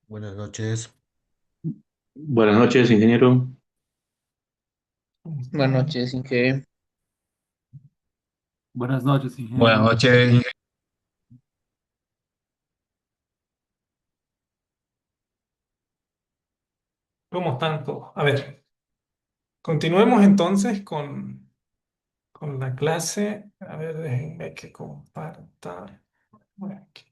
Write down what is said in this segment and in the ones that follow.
Buenas noches. Buenas noches, ingeniero. Buenas noches, Inge. Buenas noches, Buenas ingeniero. noches, ¿Cómo están todos? A ver, continuemos entonces con la clase. A ver, déjenme que comparta. Bueno, aquí.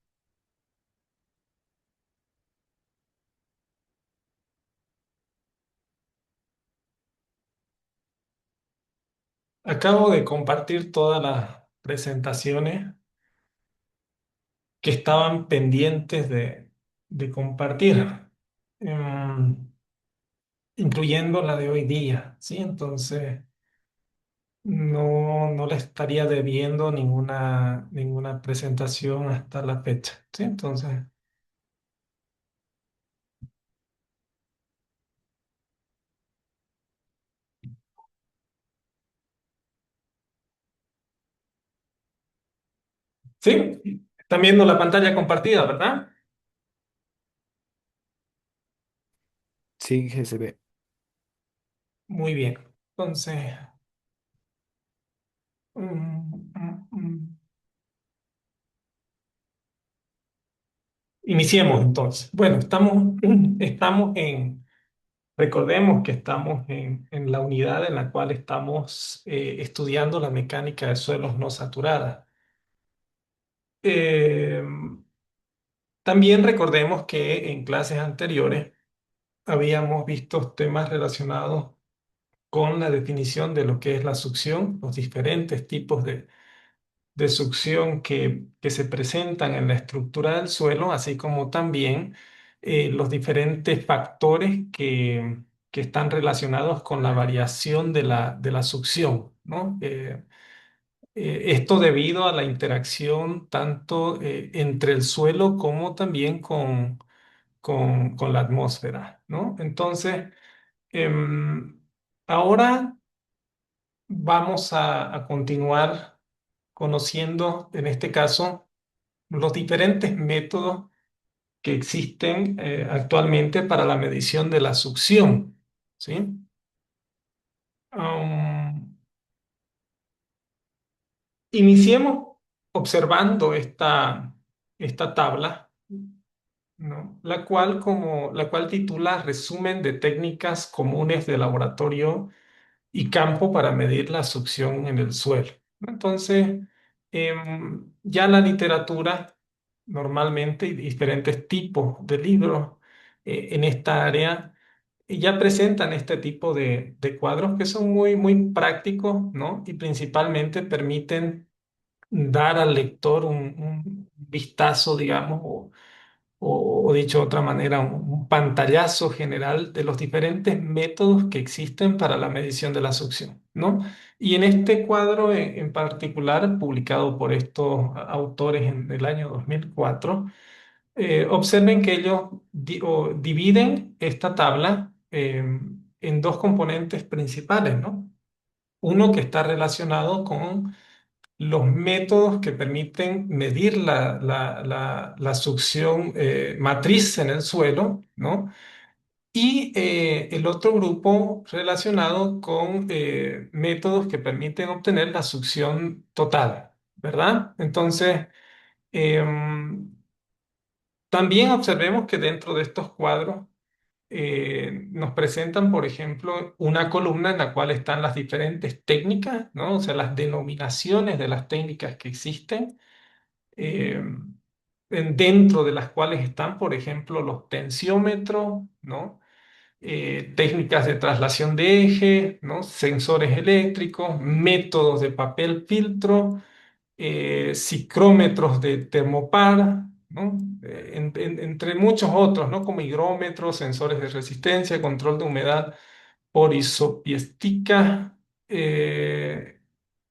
Acabo de compartir todas las presentaciones que estaban pendientes de compartir, em, incluyendo la de hoy día, ¿sí? Entonces, no le estaría debiendo ninguna presentación hasta la fecha, ¿sí? Entonces... ¿Sí? Están viendo la pantalla compartida, ¿verdad? Sí, GSB. Muy bien. Entonces, mm. Iniciemos entonces. Bueno, estamos recordemos que estamos en la unidad en la cual estamos estudiando la mecánica de suelos no saturada. Eh, También recordemos que en clases anteriores habíamos visto temas relacionados con la definición de lo que es la succión, los diferentes tipos de succión que se presentan en la estructura del suelo, así como también los diferentes factores que están relacionados con la variación de la succión, ¿no? Esto debido a la interacción tanto entre el suelo como también con la atmósfera, ¿no? Entonces, em, ahora vamos a continuar conociendo, en este caso, los diferentes métodos que existen actualmente para la medición de la succión, ¿sí? Um, Iniciemos observando esta tabla, ¿no? La cual titula Resumen de técnicas comunes de laboratorio y campo para medir la succión en el suelo, ¿no? Entonces, ya la literatura normalmente y diferentes tipos de libros en esta área ya presentan este tipo de cuadros que son muy, muy prácticos, ¿no? Y principalmente permiten dar al lector un vistazo, digamos, o dicho de otra manera, un pantallazo general de los diferentes métodos que existen para la medición de la succión, ¿no? Y en este cuadro en particular, publicado por estos autores en el año 2004, observen que ellos dividen esta tabla en dos componentes principales, ¿no? Uno que está relacionado con los métodos que permiten medir la succión matriz en el suelo, ¿no? Y el otro grupo relacionado con métodos que permiten obtener la succión total, ¿verdad? Entonces, em, también observemos que dentro de estos cuadros nos presentan, por ejemplo, una columna en la cual están las diferentes técnicas, ¿no? O sea, las denominaciones de las técnicas que existen eh, dentro de las cuales están, por ejemplo, los tensiómetros, ¿no? Técnicas de traslación de eje, ¿no? Sensores eléctricos, métodos de papel filtro, ciclómetros de termopar, ¿no? Entre muchos otros, ¿no? Como higrómetros, sensores de resistencia, control de humedad por isopiéstica,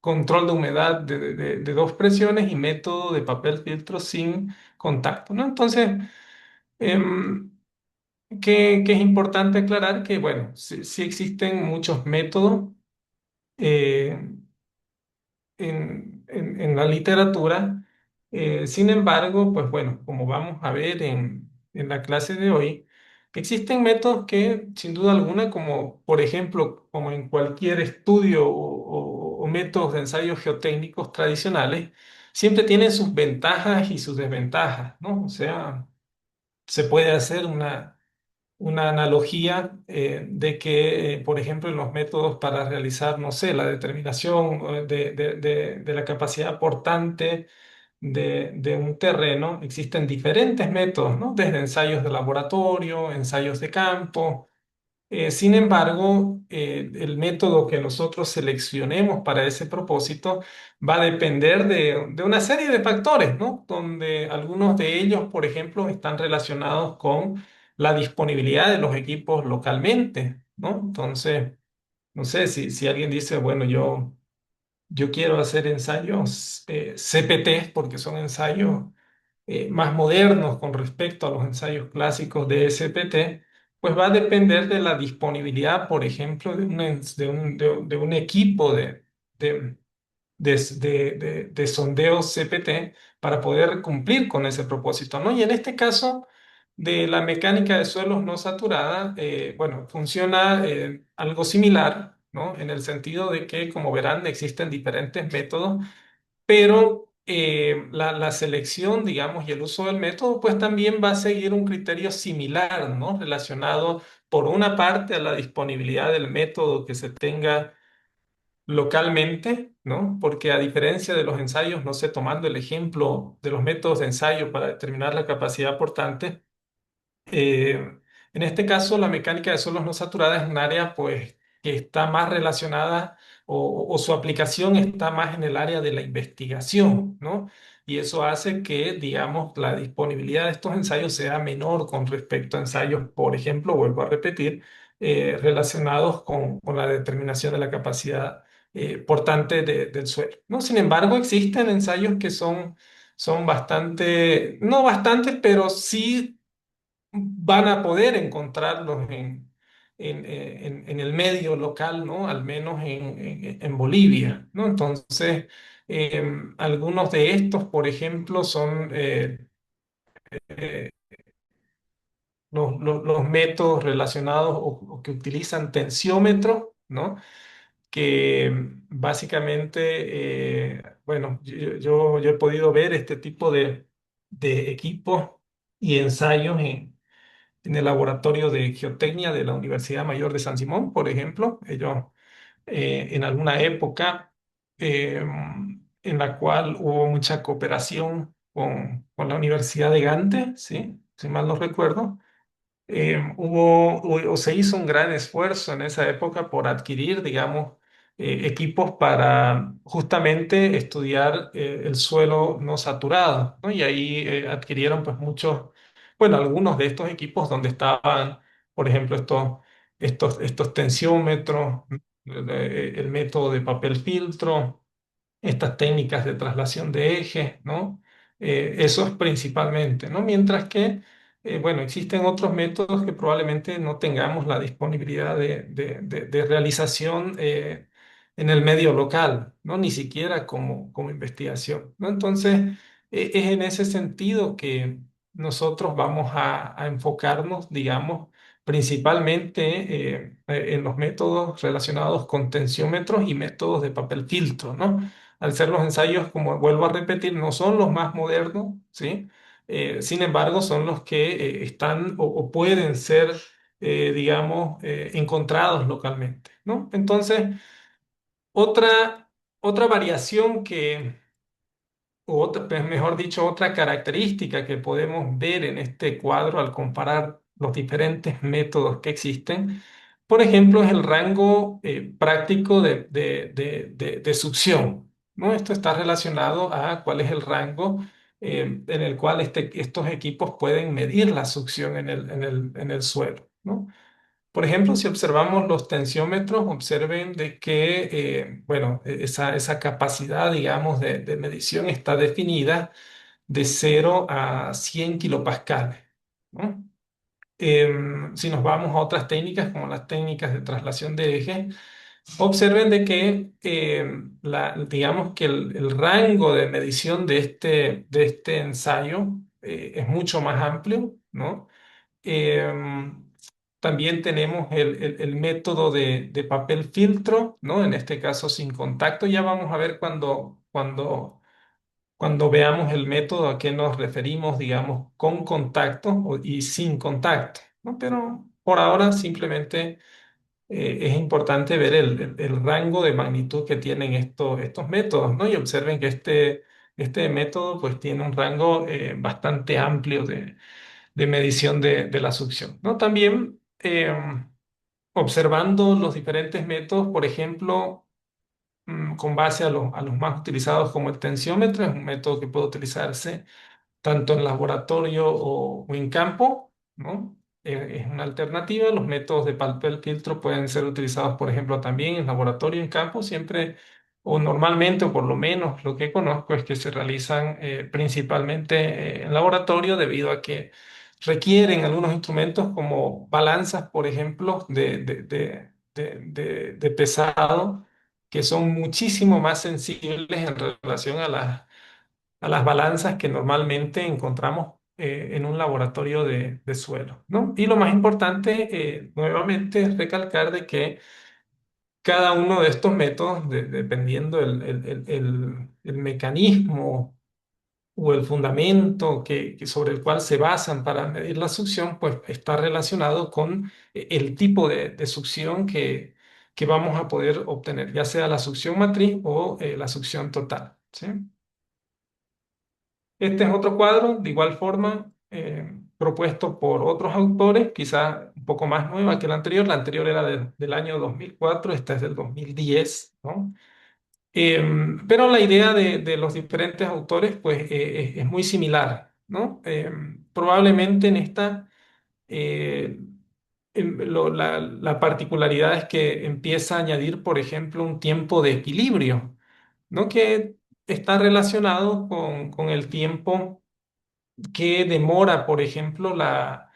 control de humedad de dos presiones y método de papel filtro sin contacto, ¿no? Entonces, em, que es importante aclarar que, bueno, sí existen muchos métodos eh, en la literatura. Sin embargo, pues bueno, como vamos a ver en la clase de hoy, existen métodos que, sin duda alguna, como por ejemplo, como en cualquier estudio o métodos de ensayos geotécnicos tradicionales, siempre tienen sus ventajas y sus desventajas, ¿no? O sea, se puede hacer una analogía de que, por ejemplo, en los métodos para realizar, no sé, la determinación de la capacidad portante de un terreno, existen diferentes métodos, ¿no? Desde ensayos de laboratorio, ensayos de campo. Sin embargo, el método que nosotros seleccionemos para ese propósito va a depender de una serie de factores, ¿no? Donde algunos de ellos, por ejemplo, están relacionados con la disponibilidad de los equipos localmente, ¿no? Entonces, no sé si alguien dice, bueno, yo quiero hacer ensayos CPT porque son ensayos más modernos con respecto a los ensayos clásicos de SPT, pues va a depender de la disponibilidad, por ejemplo, de un equipo de, de sondeo CPT para poder cumplir con ese propósito, ¿no? Y en este caso de la mecánica de suelos no saturada, bueno, funciona algo similar, ¿no? En el sentido de que, como verán, existen diferentes métodos, pero la selección, digamos, y el uso del método, pues también va a seguir un criterio similar, ¿no? Relacionado, por una parte, a la disponibilidad del método que se tenga localmente, ¿no? Porque a diferencia de los ensayos, no sé, tomando el ejemplo de los métodos de ensayo para determinar la capacidad portante, en este caso, la mecánica de suelos no saturadas es un área pues, que está más relacionada o su aplicación está más en el área de la investigación, ¿no? Y eso hace que, digamos, la disponibilidad de estos ensayos sea menor con respecto a ensayos, por ejemplo, vuelvo a repetir, relacionados con la determinación de la capacidad portante del suelo, ¿no? Sin embargo, existen ensayos que son bastante, no bastantes, pero sí van a poder encontrarlos en el medio local, ¿no? Al menos en Bolivia, ¿no? Entonces, algunos de estos, por ejemplo, son eh, los métodos relacionados o que utilizan tensiómetros, ¿no? Que básicamente, bueno, yo he podido ver este tipo de equipos y ensayos en el laboratorio de geotecnia de la Universidad Mayor de San Simón, por ejemplo. Ellos en alguna época en la cual hubo mucha cooperación con la Universidad de Gante, ¿sí? Si mal no recuerdo. O se hizo un gran esfuerzo en esa época por adquirir, digamos, equipos para justamente estudiar el suelo no saturado, ¿no? Y ahí adquirieron pues muchos, bueno, algunos de estos equipos donde estaban, por ejemplo, estos tensiómetros, el método de papel filtro, estas técnicas de traslación de ejes, ¿no? Eso es principalmente, ¿no? Mientras que, bueno, existen otros métodos que probablemente no tengamos la disponibilidad de realización en el medio local, ¿no? Ni siquiera como investigación, ¿no? Entonces, es en ese sentido que nosotros vamos a enfocarnos, digamos, principalmente en los métodos relacionados con tensiómetros y métodos de papel filtro, ¿no? Al ser los ensayos, como vuelvo a repetir, no son los más modernos, ¿sí? Sin embargo, son los que están o pueden ser, digamos, encontrados localmente, ¿no? Entonces, otra variación o otra, pues, mejor dicho, otra característica que podemos ver en este cuadro al comparar los diferentes métodos que existen, por ejemplo, es el rango práctico de succión, ¿no? Esto está relacionado a cuál es el rango en el cual estos equipos pueden medir la succión en el suelo, ¿no? Por ejemplo, si observamos los tensiómetros, observen de que, bueno, esa capacidad, digamos, de medición está definida de 0 a 100 kilopascales, ¿no? Si nos vamos a otras técnicas, como las técnicas de traslación de eje, observen de que, digamos que el rango de medición de este ensayo es mucho más amplio, ¿no? Em, También tenemos el método de papel filtro, ¿no? En este caso sin contacto. Ya vamos a ver cuando veamos el método a qué nos referimos, digamos, con contacto y sin contacto, ¿no? Pero por ahora simplemente es importante ver el rango de magnitud que tienen estos métodos, ¿no? Y observen que este método pues tiene un rango bastante amplio de medición de la succión, ¿no? También observando los diferentes métodos, por ejemplo, con base a los más utilizados como el tensiómetro, es un método que puede utilizarse tanto en laboratorio o en campo, ¿no? Es una alternativa. Los métodos de papel filtro pueden ser utilizados, por ejemplo, también en laboratorio y en campo, siempre o normalmente, o por lo menos lo que conozco es que se realizan principalmente en laboratorio debido a que requieren algunos instrumentos como balanzas, por ejemplo, de pesado, que son muchísimo más sensibles en relación a las balanzas que normalmente encontramos en un laboratorio de suelo, ¿no? Y lo más importante, nuevamente, es recalcar de que cada uno de estos métodos, dependiendo el mecanismo o el fundamento sobre el cual se basan para medir la succión, pues está relacionado con el tipo de succión que vamos a poder obtener, ya sea la succión matriz o la succión total, ¿sí? Este es otro cuadro, de igual forma, propuesto por otros autores, quizás un poco más nueva que la anterior. La anterior era del año 2004, esta es del 2010, ¿no? Pero la idea de los diferentes autores, pues, es muy similar, ¿no? Probablemente en esta, eh, la particularidad es que empieza a añadir, por ejemplo, un tiempo de equilibrio, ¿no? Que está relacionado con el tiempo que demora, por ejemplo, la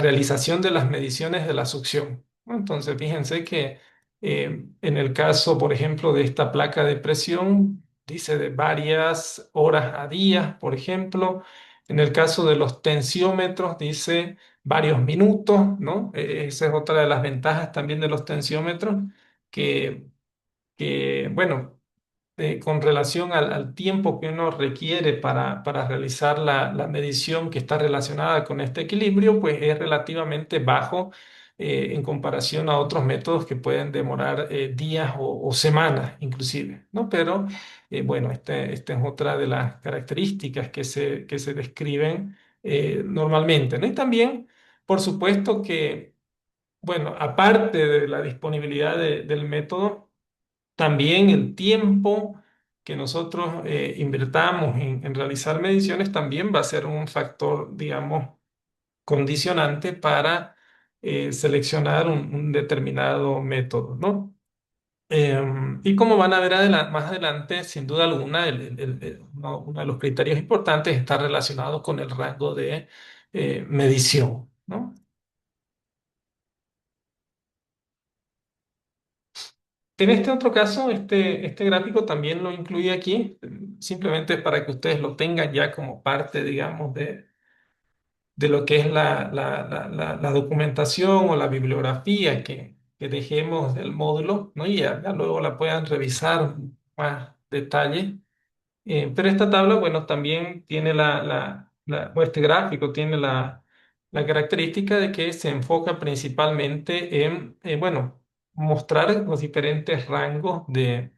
realización de las mediciones de la succión, ¿no? Entonces, fíjense que en el caso, por ejemplo, de esta placa de presión, dice de varias horas a días, por ejemplo. En el caso de los tensiómetros, dice varios minutos, ¿no? Esa es otra de las ventajas también de los tensiómetros, que, bueno, con relación al tiempo que uno requiere para realizar la medición que está relacionada con este equilibrio, pues es relativamente bajo en comparación a otros métodos que pueden demorar días o semanas inclusive, ¿no? Pero bueno, esta es otra de las características que se describen normalmente, ¿no? Y también, por supuesto que, bueno, aparte de la disponibilidad del método, también el tiempo que nosotros invertamos en realizar mediciones también va a ser un factor, digamos, condicionante para seleccionar un determinado método, ¿no? Y como van a ver más adelante, sin duda alguna, uno de los criterios importantes está relacionado con el rango de medición, ¿no? En este otro caso, este gráfico también lo incluí aquí, simplemente para que ustedes lo tengan ya como parte, digamos, de lo que es la documentación o la bibliografía que dejemos del módulo, ¿no? Y ya luego la puedan revisar más detalle. Pero esta tabla, bueno, también tiene o este gráfico tiene la característica de que se enfoca principalmente en, bueno, mostrar los diferentes rangos de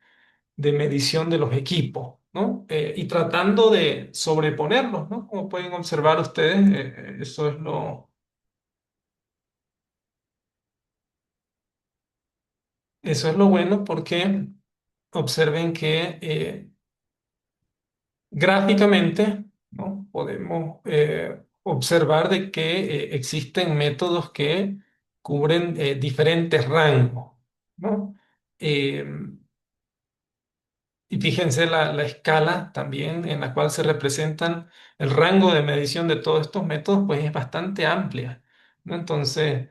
medición de los equipos, ¿no? Y tratando de sobreponerlos, ¿no? Como pueden observar ustedes, eso es lo bueno porque observen que gráficamente, ¿no? Podemos observar de que existen métodos que cubren diferentes rangos, ¿no? Eh, y fíjense la escala también en la cual se representan el rango de medición de todos estos métodos, pues es bastante amplia, ¿no? Entonces,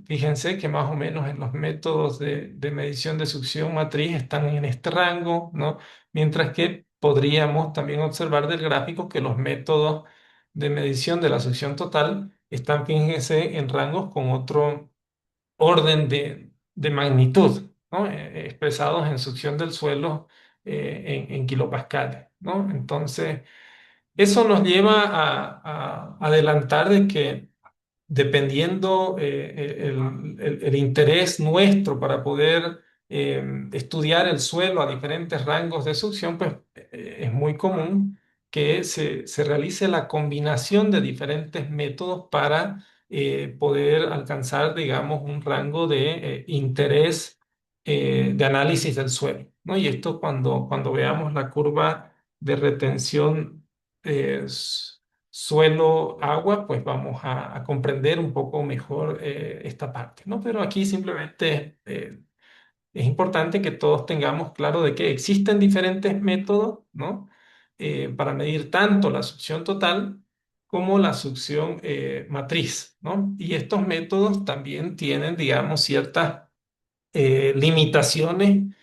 fíjense que más o menos en los métodos de medición de succión matriz están en este rango, ¿no? Mientras que podríamos también observar del gráfico que los métodos de medición de la succión total están, fíjense, en rangos con otro orden de magnitud, ¿no? Expresados en succión del suelo en kilopascales, ¿no? Entonces, eso nos lleva a adelantar de que dependiendo el interés nuestro para poder estudiar el suelo a diferentes rangos de succión, pues es muy común que se realice la combinación de diferentes métodos para poder alcanzar, digamos, un rango de interés de análisis del suelo, ¿no? Y esto cuando veamos la curva de retención eh, suelo, agua, pues vamos a comprender un poco mejor esta parte, ¿no? Pero aquí simplemente es importante que todos tengamos claro de que existen diferentes métodos, ¿no? Para medir tanto la succión total como la succión matriz, ¿no? Y estos métodos también tienen, digamos, ciertas limitaciones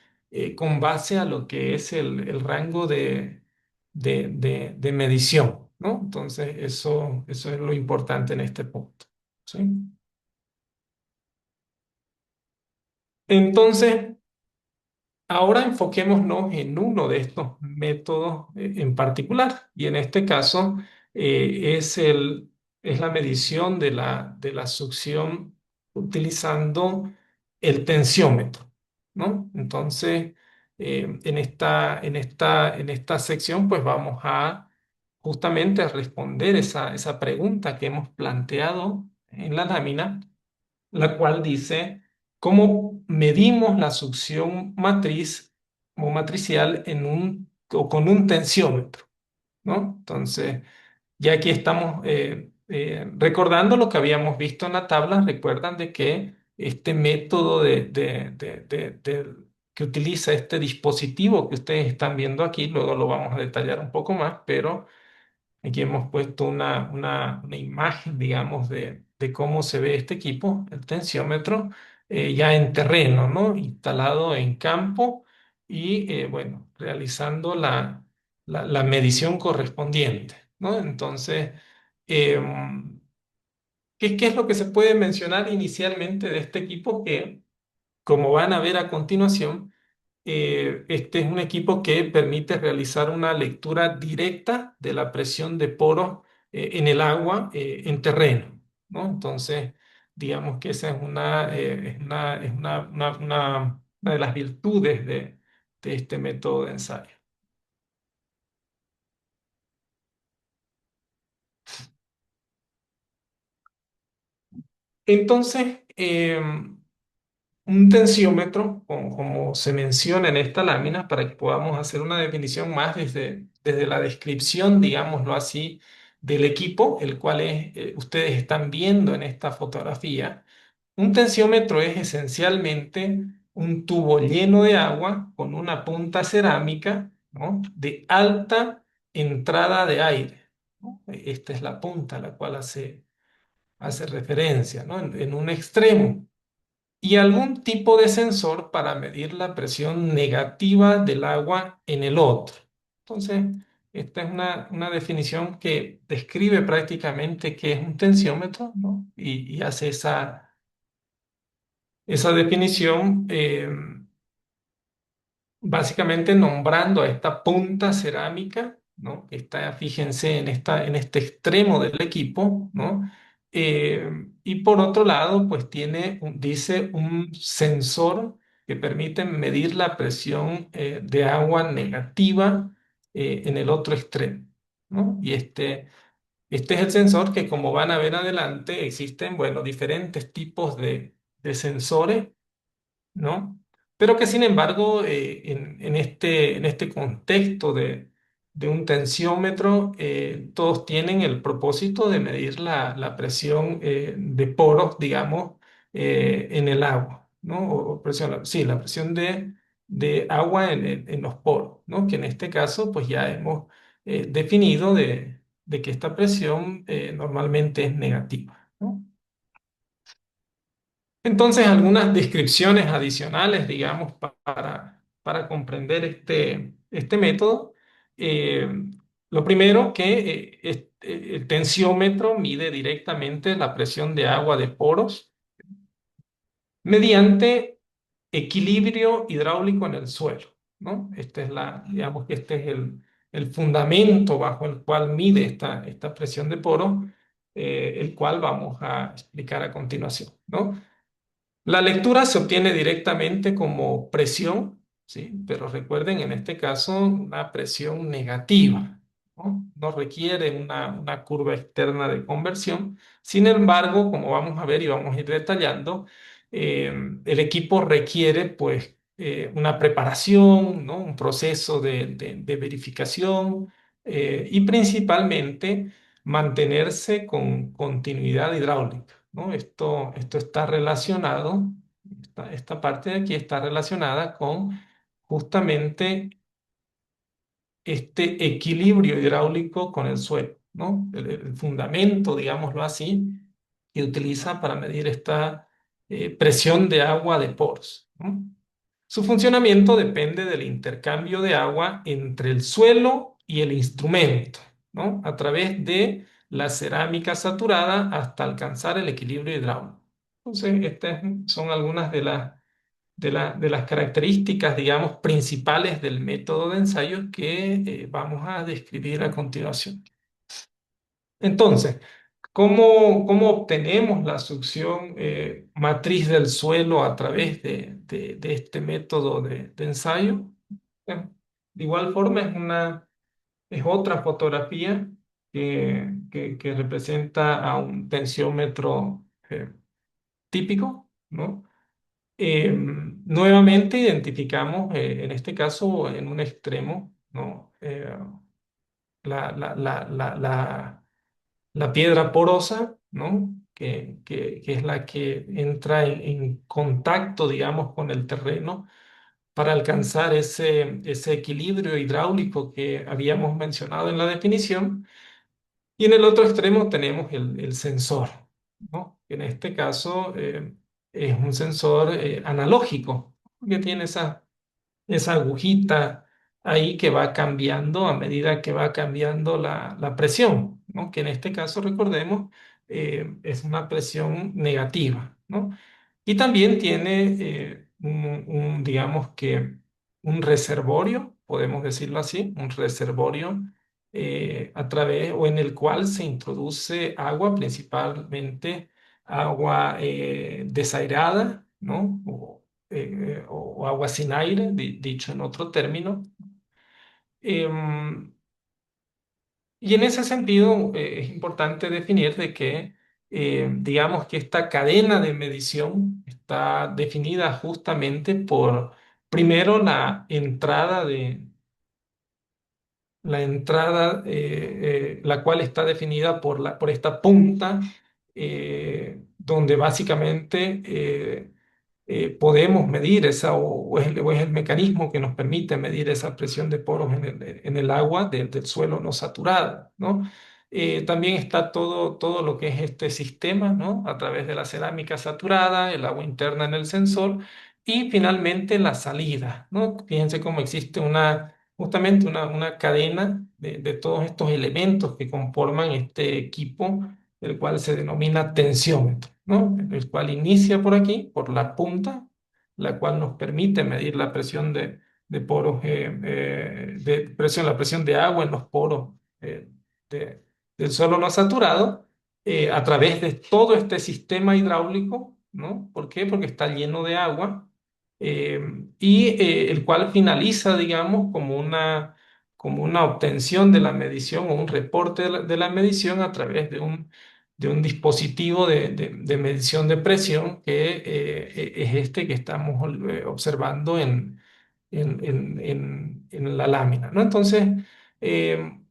con base a lo que es el rango de medición, ¿no? Entonces, eso es lo importante en este punto, ¿sí? Entonces, ahora enfoquémonos en uno de estos métodos en particular, y en este caso es la medición de la succión utilizando el tensiómetro, ¿no? Entonces, en esta sección, pues vamos a justamente responder esa pregunta que hemos planteado en la lámina, la cual dice, ¿cómo medimos la succión matriz o matricial o con un tensiómetro? ¿No? Entonces, ya aquí estamos recordando lo que habíamos visto en la tabla. Recuerdan de que este método que utiliza este dispositivo que ustedes están viendo aquí, luego lo vamos a detallar un poco más, pero aquí hemos puesto una imagen, digamos, de cómo se ve este equipo, el tensiómetro, ya en terreno, ¿no? Instalado en campo y, bueno, realizando la medición correspondiente, ¿no? Entonces, ¿qué es lo que se puede mencionar inicialmente de este equipo? Que, como van a ver a continuación, este es un equipo que permite realizar una lectura directa de la presión de poros en el agua en terreno, ¿no? Entonces, digamos que esa es una de las virtudes de este método de ensayo. Entonces, un tensiómetro, como se menciona en esta lámina, para que podamos hacer una definición más desde la descripción, digámoslo así, del equipo, el cual ustedes están viendo en esta fotografía. Un tensiómetro es esencialmente un tubo lleno de agua con una punta cerámica, ¿no? De alta entrada de aire, ¿no? Esta es la punta a la cual hace referencia, ¿no? En un extremo y algún tipo de sensor para medir la presión negativa del agua en el otro. Entonces, esta es una definición que describe prácticamente qué es un tensiómetro, ¿no? Y hace esa definición básicamente nombrando a esta punta cerámica, ¿no? Que está, fíjense, en este extremo del equipo, ¿no? Y por otro lado, pues dice un sensor que permite medir la presión de agua negativa en el otro extremo, ¿no? Y este es el sensor que, como van a ver adelante, existen, bueno, diferentes tipos de sensores, ¿no? Pero que sin embargo, en este contexto de un tensiómetro, todos tienen el propósito de medir la presión de poros, digamos, en el agua, ¿no? O presión, sí, la presión de agua en los poros, ¿no? Que en este caso, pues ya hemos definido de que esta presión normalmente es negativa, ¿no? Entonces, algunas descripciones adicionales, digamos, para comprender este método. Eh, lo primero que el tensiómetro mide directamente la presión de agua de poros mediante equilibrio hidráulico en el suelo, ¿no? Digamos que este es el fundamento bajo el cual mide esta presión de poro, el cual vamos a explicar a continuación, ¿no? La lectura se obtiene directamente como presión, ¿sí? Pero recuerden, en este caso, una presión negativa, ¿no? No requiere una curva externa de conversión. Sin embargo, como vamos a ver y vamos a ir detallando, el equipo requiere, pues, una preparación, ¿no? Un proceso de verificación y principalmente mantenerse con continuidad hidráulica, ¿no? Esto está relacionado, esta parte de aquí está relacionada con justamente este equilibrio hidráulico con el suelo, ¿no? El fundamento, digámoslo así, que utiliza para medir esta presión de agua de poros, ¿no? Su funcionamiento depende del intercambio de agua entre el suelo y el instrumento, ¿no? A través de la cerámica saturada hasta alcanzar el equilibrio hidráulico. Entonces, estas son algunas de las características, digamos, principales del método de ensayo que vamos a describir a continuación. Entonces, ¿cómo obtenemos la succión matriz del suelo a través de este método de ensayo? De igual forma, es otra fotografía que representa a un tensiómetro típico, ¿no? Nuevamente identificamos, en este caso, en un extremo, ¿no? La piedra porosa, ¿no? Que es la que entra en contacto, digamos, con el terreno para alcanzar ese equilibrio hidráulico que habíamos mencionado en la definición. Y en el otro extremo tenemos el sensor, ¿no? Que en este caso es un sensor analógico, que tiene esa agujita ahí que va cambiando a medida que va cambiando la presión, ¿no? Que en este caso, recordemos, es una presión negativa, ¿no? Y también tiene digamos que un reservorio, podemos decirlo así, un reservorio a través o en el cual se introduce agua, principalmente agua desairada, ¿no? O agua sin aire, dicho en otro término. Em, y en ese sentido, es importante definir de que, digamos que esta cadena de medición está definida justamente por, primero, la cual está definida por esta punta, donde básicamente podemos medir o es el mecanismo que nos permite medir esa presión de poros en el agua del suelo no saturado, ¿no? También está todo lo que es este sistema, ¿no? A través de la cerámica saturada, el agua interna en el sensor y finalmente la salida, ¿no? Fíjense cómo existe justamente una cadena de todos estos elementos que conforman este equipo, el cual se denomina tensiómetro, ¿no? El cual inicia por aquí, por la punta, la cual nos permite medir la presión de poros, la presión de agua en los poros de- del suelo no saturado, a través de todo este sistema hidráulico, ¿no? ¿Por qué? Porque está lleno de agua eh, y el cual finaliza, digamos, como una obtención de la medición o un reporte de la medición a través de un dispositivo de medición de presión que es este que estamos observando en la lámina, ¿no? Entonces,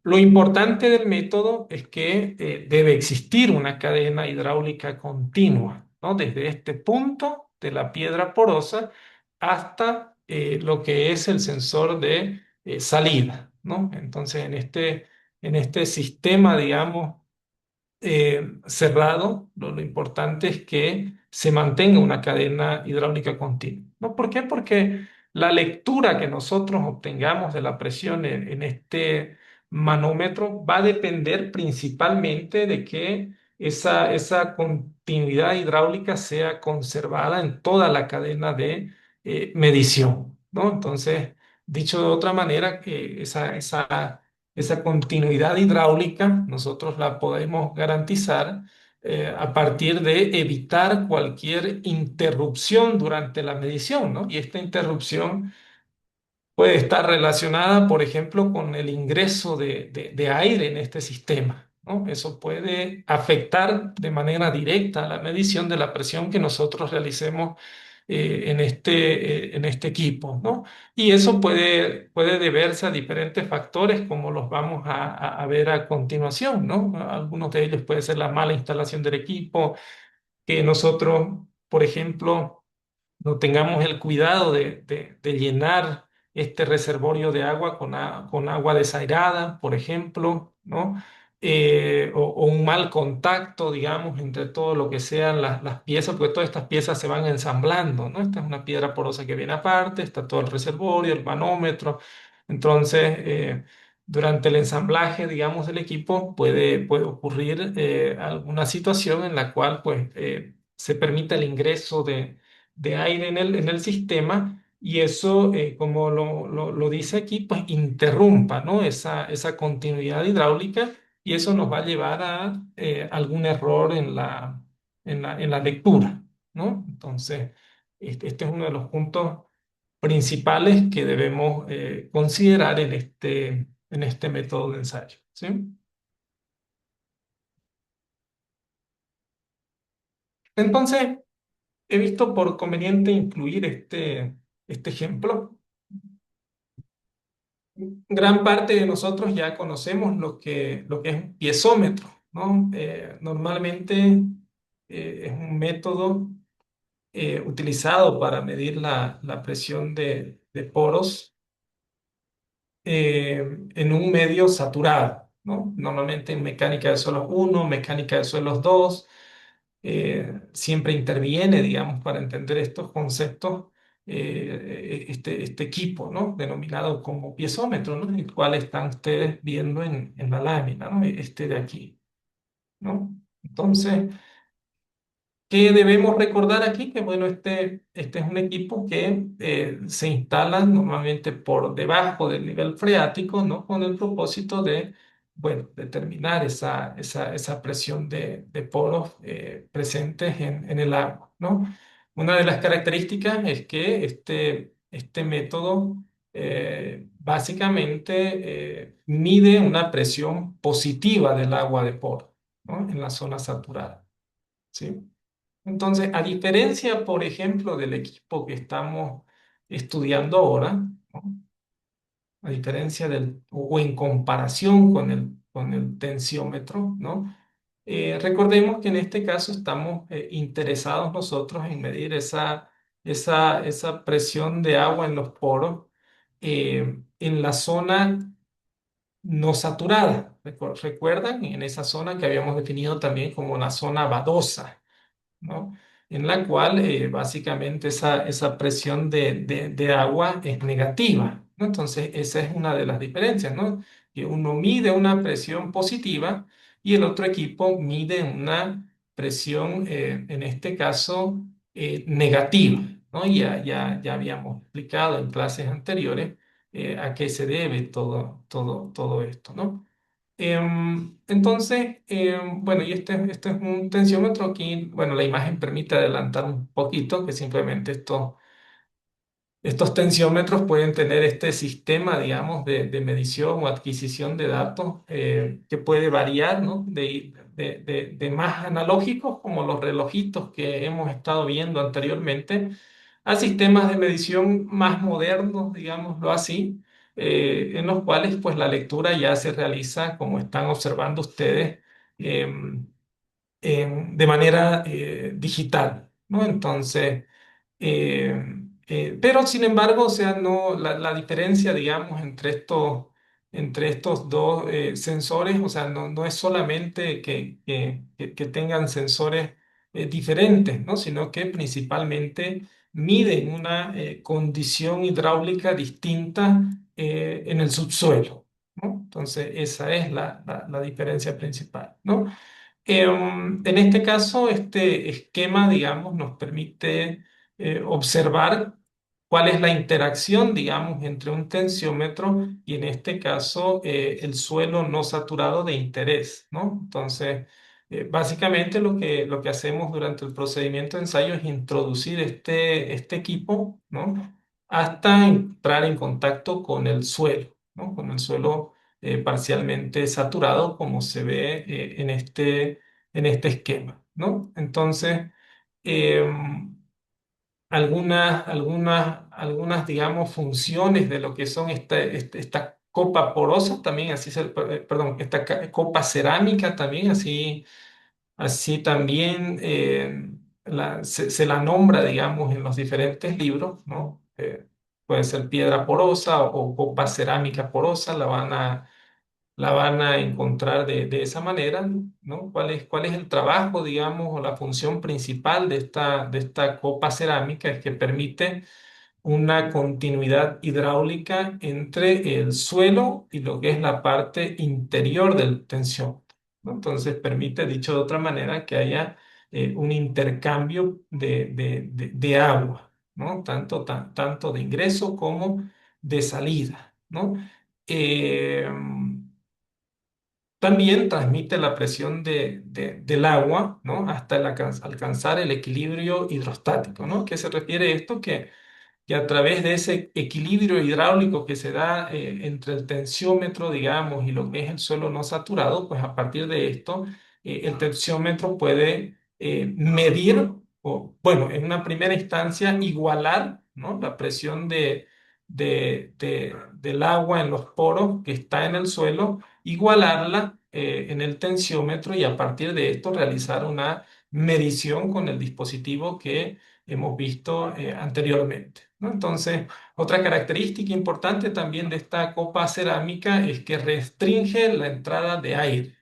lo importante del método es que debe existir una cadena hidráulica continua, ¿no? Desde este punto de la piedra porosa hasta lo que es el sensor de salida, ¿no? Entonces, en este sistema, digamos, cerrado, lo importante es que se mantenga una cadena hidráulica continua, ¿no? ¿Por qué? Porque la lectura que nosotros obtengamos de la presión en este manómetro va a depender principalmente de que esa continuidad hidráulica sea conservada en toda la cadena de medición, ¿no? Entonces, dicho de otra manera, que esa continuidad hidráulica nosotros la podemos garantizar a partir de evitar cualquier interrupción durante la medición, ¿no? Y esta interrupción puede estar relacionada, por ejemplo, con el ingreso de aire en este sistema, ¿no? Eso puede afectar de manera directa la medición de la presión que nosotros realicemos en este equipo, ¿no? Y eso puede deberse a diferentes factores, como los vamos a ver a continuación, ¿no? Algunos de ellos puede ser la mala instalación del equipo, que nosotros, por ejemplo, no tengamos el cuidado de llenar este reservorio de agua con agua desairada, por ejemplo, ¿no? O un mal contacto, digamos, entre todo lo que sean las piezas, porque todas estas piezas se van ensamblando, ¿no? Esta es una piedra porosa que viene aparte, está todo el reservorio, el manómetro. Entonces, durante el ensamblaje, digamos, del equipo puede ocurrir alguna situación en la cual, pues, se permita el ingreso de aire en el sistema y eso, como lo dice aquí, pues interrumpa, ¿no? Esa continuidad hidráulica y eso nos va a llevar a algún error en la lectura, ¿no? Entonces, este es uno de los puntos principales que debemos considerar en este método de ensayo, ¿sí? Entonces, he visto por conveniente incluir este ejemplo. Gran parte de nosotros ya conocemos lo que es un piezómetro, ¿no? Normalmente es un método utilizado para medir la presión de poros en un medio saturado, ¿no? Normalmente en mecánica de suelos uno, mecánica de suelos 2 siempre interviene, digamos, para entender estos conceptos, este equipo, ¿no? Denominado como piezómetro, ¿no? El cual están ustedes viendo en la lámina, ¿no? Este de aquí, ¿no? Entonces, ¿qué debemos recordar aquí? Que bueno, este es un equipo que se instala normalmente por debajo del nivel freático, ¿no? Con el propósito de, bueno, determinar esa presión de poros presentes en el agua, ¿no? Una de las características es que este método básicamente mide una presión positiva del agua de poro, ¿no? En la zona saturada, ¿sí? Entonces, a diferencia, por ejemplo, del equipo que estamos estudiando ahora, ¿no? A diferencia o en comparación con el tensiómetro, ¿no? Recordemos que en este caso estamos interesados nosotros en medir esa presión de agua en los poros en la zona no saturada. ¿Recuerdan? En esa zona que habíamos definido también como la zona badosa, ¿no? En la cual básicamente esa presión de agua es negativa, ¿no? Entonces, esa es una de las diferencias, ¿no? Que uno mide una presión positiva y el otro equipo mide una presión, en este caso, negativa, ¿no? Ya habíamos explicado en clases anteriores a qué se debe todo esto, ¿no? Entonces, bueno, y este es un tensiómetro aquí. Bueno, la imagen permite adelantar un poquito, que simplemente estos tensiómetros pueden tener este sistema, digamos, de medición o adquisición de datos que puede variar, ¿no? De más analógicos, como los relojitos que hemos estado viendo anteriormente, a sistemas de medición más modernos, digámoslo así, en los cuales pues la lectura ya se realiza, como están observando ustedes, em, de manera digital, ¿no? Entonces, eh, pero sin embargo, o sea, no, la diferencia, digamos, entre estos dos sensores, o sea, no es solamente que tengan sensores diferentes, ¿no? Sino que principalmente miden una condición hidráulica distinta en el subsuelo. ¿no? Entonces, esa es la diferencia principal, ¿no? En este caso, este esquema, digamos, nos permite observar cuál es la interacción, digamos, entre un tensiómetro y, en este caso, el suelo no saturado de interés, ¿no? Entonces, básicamente lo que hacemos durante el procedimiento de ensayo es introducir este equipo, ¿no? Hasta entrar en contacto con el suelo, ¿no? Con el suelo parcialmente saturado, como se ve en este esquema, ¿no? Entonces, em, digamos, funciones de lo que son esta copa porosa, también así perdón, esta copa cerámica también, así también se la nombra, digamos, en los diferentes libros, ¿no? Puede ser piedra porosa o copa cerámica porosa, la van a encontrar de esa manera, ¿no? Cuál es el trabajo, digamos, o la función principal de esta copa cerámica? Es que permite una continuidad hidráulica entre el suelo y lo que es la parte interior del tensión, ¿no? Entonces permite, dicho de otra manera, que haya un intercambio de agua, ¿no? Tanto de ingreso como de salida, ¿no? Eh, También transmite la presión del agua, ¿no? Hasta alcanzar el equilibrio hidrostático, ¿no? ¿Qué se refiere esto? Que a través de ese equilibrio hidráulico que se da entre el tensiómetro, digamos, y lo que es el suelo no saturado, pues a partir de esto, el tensiómetro puede medir, o bueno, en una primera instancia, igualar, ¿no? La presión del agua en los poros que está en el suelo, igualarla en el tensiómetro y a partir de esto realizar una medición con el dispositivo que hemos visto anteriormente, ¿no? Entonces, otra característica importante también de esta copa cerámica es que restringe la entrada de aire,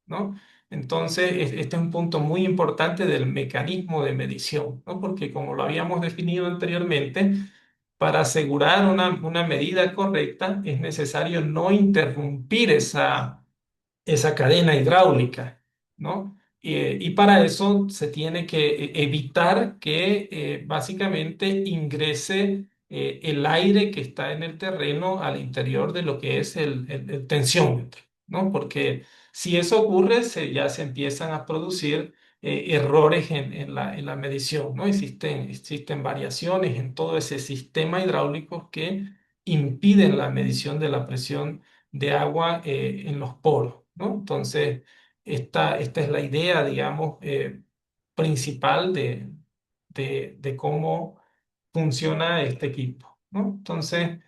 ¿no? Entonces, este es un punto muy importante del mecanismo de medición, ¿no? Porque como lo habíamos definido anteriormente, para asegurar una medida correcta es necesario no interrumpir esa cadena hidráulica, ¿no? Y para eso se tiene que evitar que básicamente ingrese el aire que está en el terreno al interior de lo que es el tensiómetro, ¿no? Porque si eso ocurre, ya se empiezan a producir errores en la medición, ¿no? Existen variaciones en todo ese sistema hidráulico que impiden la medición de la presión de agua en los poros, ¿no? Entonces, esta es la idea, digamos, principal de cómo funciona este equipo, ¿no? Entonces,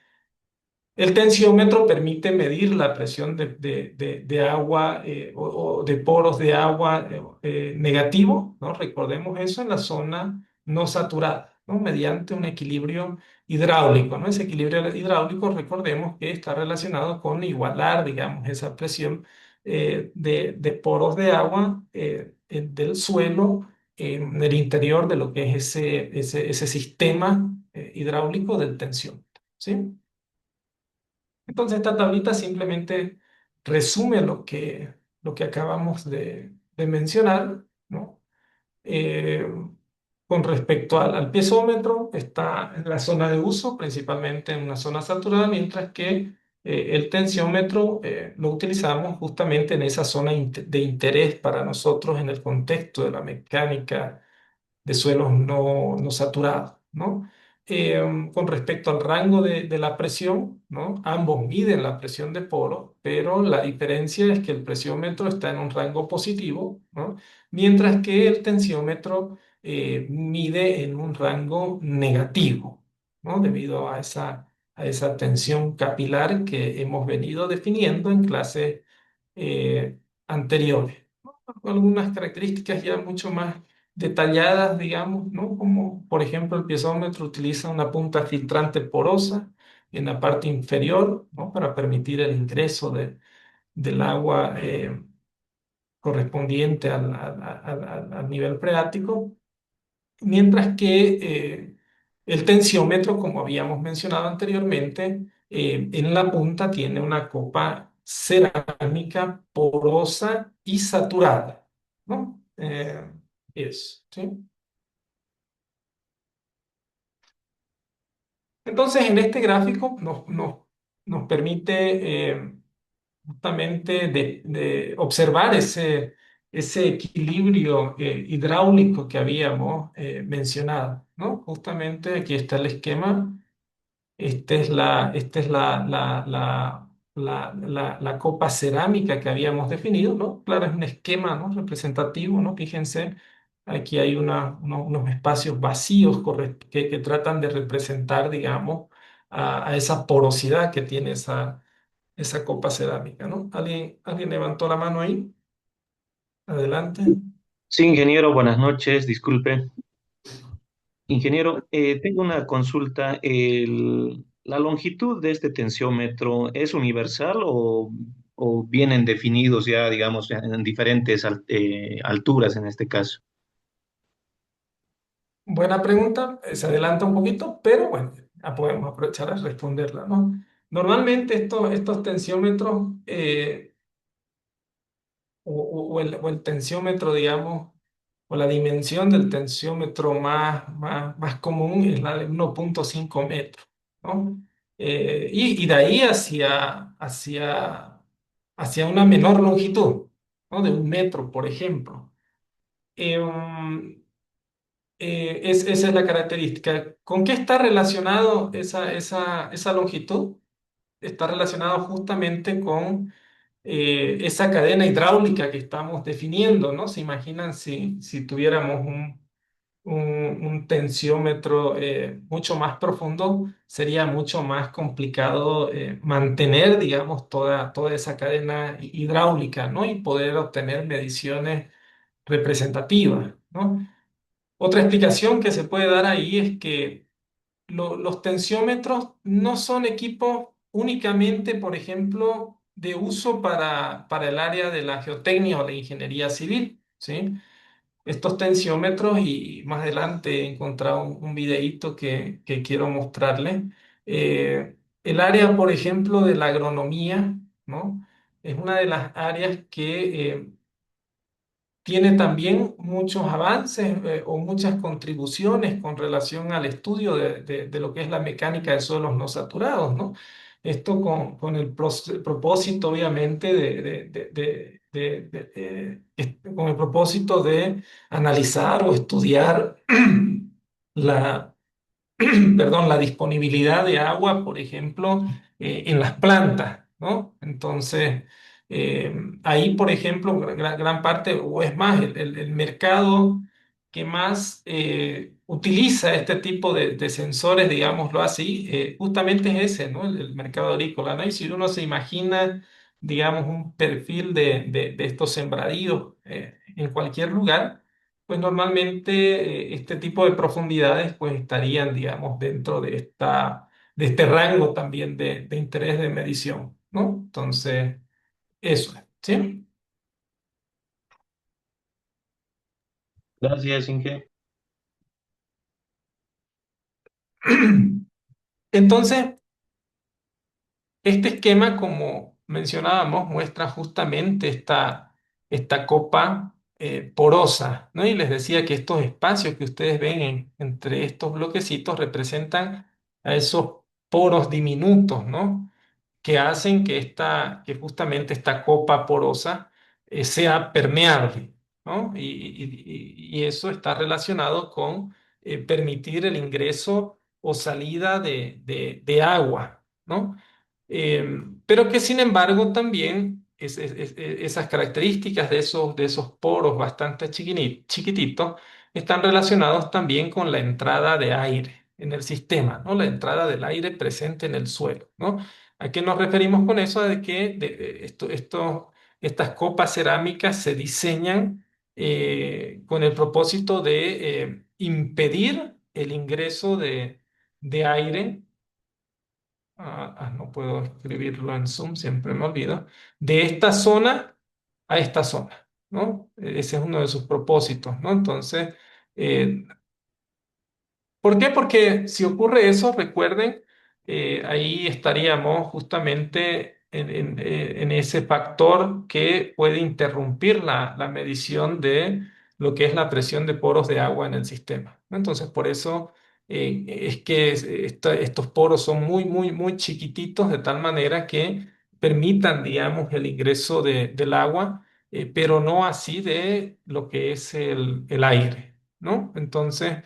el tensiómetro permite medir la presión de agua o de poros de agua negativo, ¿no? Recordemos eso en la zona no saturada, ¿no? Mediante un equilibrio hidráulico, ¿no? Ese equilibrio hidráulico, recordemos que está relacionado con igualar, digamos, esa presión de poros de agua del suelo en el interior de lo que es ese sistema hidráulico del tensiómetro, ¿sí? Entonces, esta tablita simplemente resume lo que acabamos de mencionar, ¿no? Eh, con respecto al piezómetro, está en la zona de uso, principalmente en una zona saturada, mientras que el tensiómetro lo utilizamos justamente en esa zona de interés para nosotros en el contexto de la mecánica de suelos no saturados, ¿no? Con respecto al rango de la presión, ¿no? Ambos miden la presión de poro, pero la diferencia es que el presiómetro está en un rango positivo, ¿no? Mientras que el tensiómetro mide en un rango negativo, ¿no? Debido a esa tensión capilar que hemos venido definiendo en clases anteriores, ¿no? Algunas características ya mucho más detalladas, digamos, ¿no? Como por ejemplo el piezómetro utiliza una punta filtrante porosa en la parte inferior, ¿no? Para permitir el ingreso del agua correspondiente al nivel freático, mientras que el tensiómetro, como habíamos mencionado anteriormente, en la punta tiene una copa cerámica porosa y saturada, ¿no? Eso, ¿sí? Entonces, en este gráfico nos permite justamente de observar ese equilibrio hidráulico que habíamos mencionado, ¿no? Justamente aquí está el esquema. Esta es la copa cerámica que habíamos definido, ¿no? Claro, es un esquema, ¿no? Representativo, ¿no? Fíjense, aquí hay unos espacios vacíos que tratan de representar, digamos, a esa porosidad que tiene esa copa cerámica, ¿no? ¿Alguien levantó la mano ahí? Adelante. Sí, ingeniero, buenas noches, disculpe. Ingeniero, tengo una consulta. ¿La longitud de este tensiómetro es universal o vienen definidos ya, digamos, en diferentes alturas en este caso? Buena pregunta, se adelanta un poquito, pero bueno, ya podemos aprovechar a responderla, ¿no? Normalmente estos tensiómetros o el tensiómetro, digamos, o la dimensión del tensiómetro más común es la de 1,5 metros, ¿no? Y de ahí hacia una menor longitud, ¿no? De 1 metro, por ejemplo. Um, esa es la característica. ¿Con qué está relacionado esa longitud? Está relacionado justamente con esa cadena hidráulica que estamos definiendo, ¿no? ¿Se imaginan si tuviéramos un tensiómetro mucho más profundo? Sería mucho más complicado mantener, digamos, toda esa cadena hidráulica, ¿no? Y poder obtener mediciones representativas, ¿no? Otra explicación que se puede dar ahí es que los tensiómetros no son equipos únicamente, por ejemplo, de uso para el área de la geotecnia o la ingeniería civil, ¿sí? Estos tensiómetros, y más adelante he encontrado un videíto que quiero mostrarles, el área, por ejemplo, de la agronomía, ¿no? Es una de las áreas que tiene también muchos avances o muchas contribuciones con relación al estudio de lo que es la mecánica de suelos no saturados, ¿no? Esto con el propósito, obviamente, con el propósito de analizar o estudiar la, perdón, la disponibilidad de agua, por ejemplo, en las plantas, ¿no? Entonces, ahí, por ejemplo, gran parte, o es más, el mercado que más utiliza este tipo de sensores, digámoslo así, justamente es ese, ¿no? El mercado agrícola, ¿no? Y si uno se imagina, digamos, un perfil de estos sembradíos en cualquier lugar, pues normalmente este tipo de profundidades pues estarían, digamos, dentro de este rango también de interés de medición, ¿no? Entonces, eso, ¿sí? Gracias, Inge. Entonces, este esquema, como mencionábamos, muestra justamente esta copa porosa, ¿no? Y les decía que estos espacios que ustedes ven entre estos bloquecitos representan a esos poros diminutos, ¿no? Que hacen que justamente esta copa porosa sea permeable, ¿no? Y eso está relacionado con permitir el ingreso o salida de agua, ¿no? Pero que sin embargo también esas características de esos poros bastante chiquititos están relacionados también con la entrada de aire en el sistema, ¿no? La entrada del aire presente en el suelo, ¿no? ¿A qué nos referimos con eso? De que estas copas cerámicas se diseñan con el propósito de impedir el ingreso de aire. No puedo escribirlo en Zoom, siempre me olvido, de esta zona a esta zona, ¿no? Ese es uno de sus propósitos, ¿no? Entonces, eh, ¿por qué? Porque si ocurre eso, recuerden, ahí estaríamos justamente en ese factor que puede interrumpir la medición de lo que es la presión de poros de agua en el sistema, ¿no? Entonces, por eso es que estos poros son muy, muy, muy chiquititos de tal manera que permitan, digamos, el ingreso del agua, pero no así de lo que es el aire, ¿no? Entonces,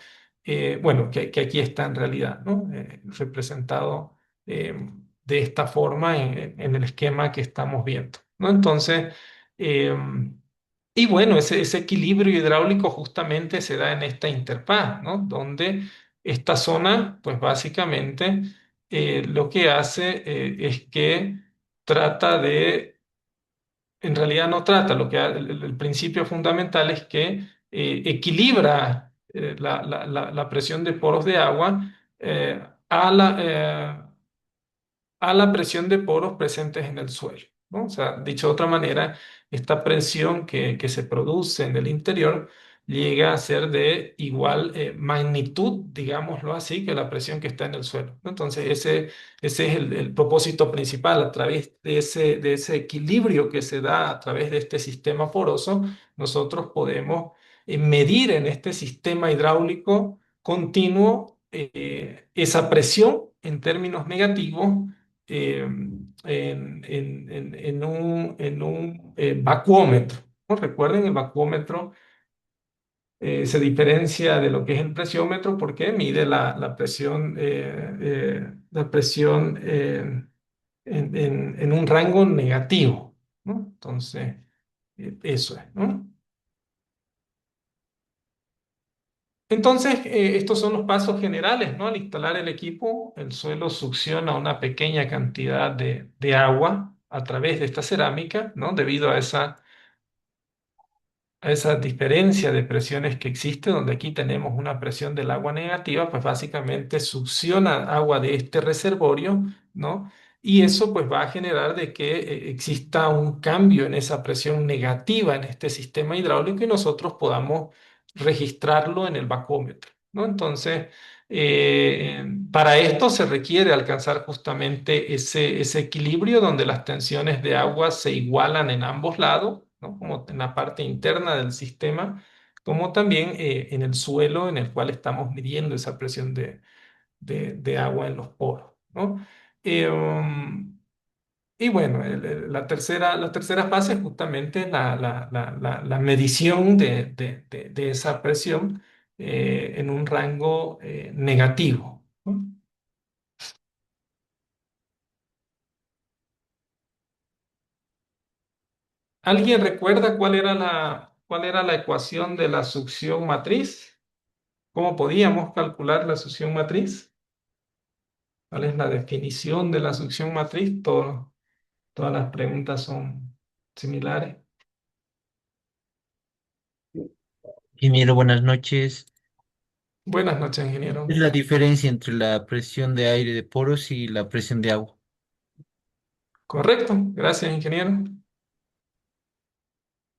bueno, que aquí está en realidad, ¿no? Representado de esta forma en el esquema que estamos viendo, ¿no? Entonces, eh, y bueno, ese equilibrio hidráulico justamente se da en esta interfaz, ¿no? Donde esta zona, pues básicamente lo que hace es que trata de, en realidad no trata, el principio fundamental es que equilibra la presión de poros de agua a la presión de poros presentes en el suelo, ¿no? O sea, dicho de otra manera, esta presión que se produce en el interior llega a ser de igual magnitud, digámoslo así, que la presión que está en el suelo, ¿no? Entonces, ese es el propósito principal. A través de ese equilibrio que se da a través de este sistema poroso, nosotros podemos medir en este sistema hidráulico continuo esa presión en términos negativos en un vacuómetro, ¿no? Recuerden, el vacuómetro se diferencia de lo que es el presiómetro porque mide la presión en un rango negativo, ¿no? Entonces, eso es, ¿no? Entonces, estos son los pasos generales, ¿no? Al instalar el equipo, el suelo succiona una pequeña cantidad de agua a través de esta cerámica, ¿no? Debido a esa diferencia de presiones que existe, donde aquí tenemos una presión del agua negativa, pues básicamente succiona agua de este reservorio, ¿no? Y eso pues va a generar de que exista un cambio en esa presión negativa en este sistema hidráulico y nosotros podamos registrarlo en el bacómetro, ¿no? Entonces, para esto se requiere alcanzar justamente ese equilibrio donde las tensiones de agua se igualan en ambos lados, ¿no? Como en la parte interna del sistema, como también en el suelo en el cual estamos midiendo esa presión de agua en los poros, ¿no? Y bueno, la tercera fase es justamente la medición de esa presión en un rango negativo, ¿no? ¿Alguien recuerda cuál era la ecuación de la succión matriz? ¿Cómo podíamos calcular la succión matriz? ¿Cuál es la definición de la succión matriz? Todas las preguntas son similares. Ingeniero, buenas noches. Buenas noches, ingeniero. Es la diferencia entre la presión de aire de poros y la presión de agua. Correcto, gracias, ingeniero.